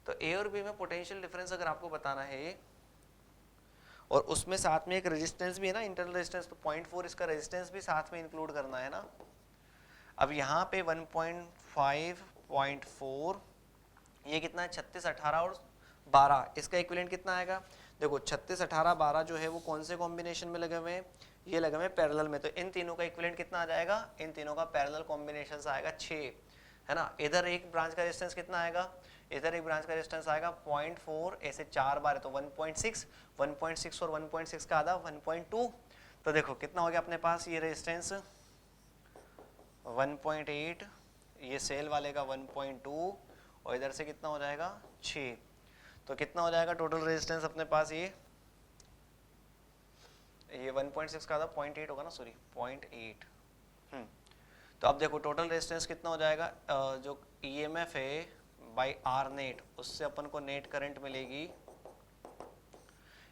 तो ए और बी में पोटेंशियल डिफरेंस अगर आपको बताना है और उसमें साथ में एक रेजिस्टेंस भी है ना, इंटरनल रेजिस्टेंस, तो 0.4 इसका रेजिस्टेंस भी साथ में इंक्लूड करना है ना। अब यहाँ पे 1.5 0.4 ये कितना है 36 18 और 12, इसका इक्विवेलेंट कितना आएगा, देखो 36 18 12 जो है वो कौन से कॉम्बिनेशन में लगे हुए हैं, ये लगे हुए हैं पैरेलल में, तो इन तीनों का इक्विवेलेंट कितना आ जाएगा, इन तीनों का पैरेलल कॉम्बिनेशन से आएगा 6, है ना। इधर एक ब्रांच का रेजिस्टेंस कितना आएगा, इधर एक ब्रांच का रेजिस्टेंस आएगा 0.4, ऐसे 4 बार है तो 1.6 और 1.6 का आधा 1.2, तो देखो कितना हो गया अपने पास ये रेजिस्टेंस 1.8, ये सेल वाले का 1.2, और इधर से कितना हो जाएगा 6, तो कितना हो जाएगा टोटल रेजिस्टेंस अपने पास, ये 1.6 का आधा 0.8 होगा ना, सॉरी 0.8। तो अब देखो टोटल रेजिस्टेंस कितना हो जाएगा, जो ईएमएफ है बाय आर नेट, उससे अपन को नेट करंट मिलेगी,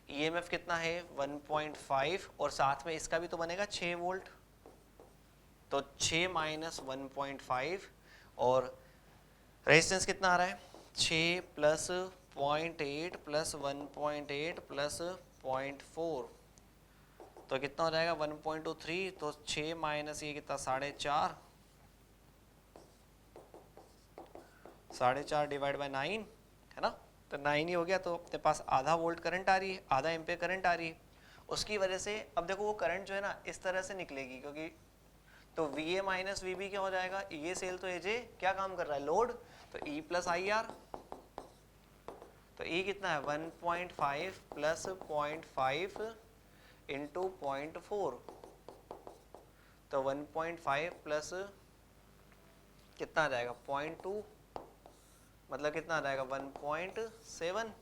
ईएमएफ कितना है 1.5 और साथ में इसका भी तो बनेगा 6 वोल्ट, तो 6 माइनस 1.5 और रेजिस्टेंस कितना आ रहा है 6 प्लस 0.8 प्लस 1.8 प्लस 0.4, तो कितना हो जाएगा 1.23, तो 6 माइनस ये कितना 4.5, 4.5 डिवाइड बाय 9 है ना, तो 9 ही हो गया। तो अपने पास आधा वोल्ट करंट आ रही है, आधा एम्पियर करंट आ रही है। उसकी वजह से अब देखो वो करंट जो है ना इस तरह से निकलेगी, क्योंकि तो VA माइनस VB क्या हो जाएगा, ये सेल तो AJ क्या काम कर रहा है लोड, तो E प्लस IR, तो E कितना है 1.5 प्लस 0.5 इंटू 0.4, तो 1.5 प्लस कितना आ जाएगा 0.2, मतलब कितना आ जाएगा 1.7,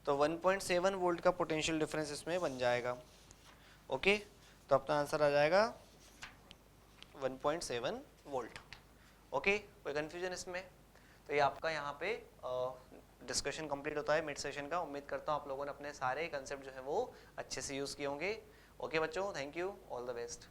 तो 1.7 वोल्ट का पोटेंशियल डिफरेंस इसमें बन जाएगा। ओके, तो अपना आंसर आ जाएगा 1.7 वोल्ट। ओके, कोई कंफ्यूजन इसमें? तो ये आपका यहाँ पे डिस्कशन कंप्लीट होता है मिड सेशन का। उम्मीद करता हूँ आप लोगों ने अपने सारे कंसेप्ट जो है वो अच्छे से यूज़ किए होंगे। ओके बच्चों, thank you, all the best.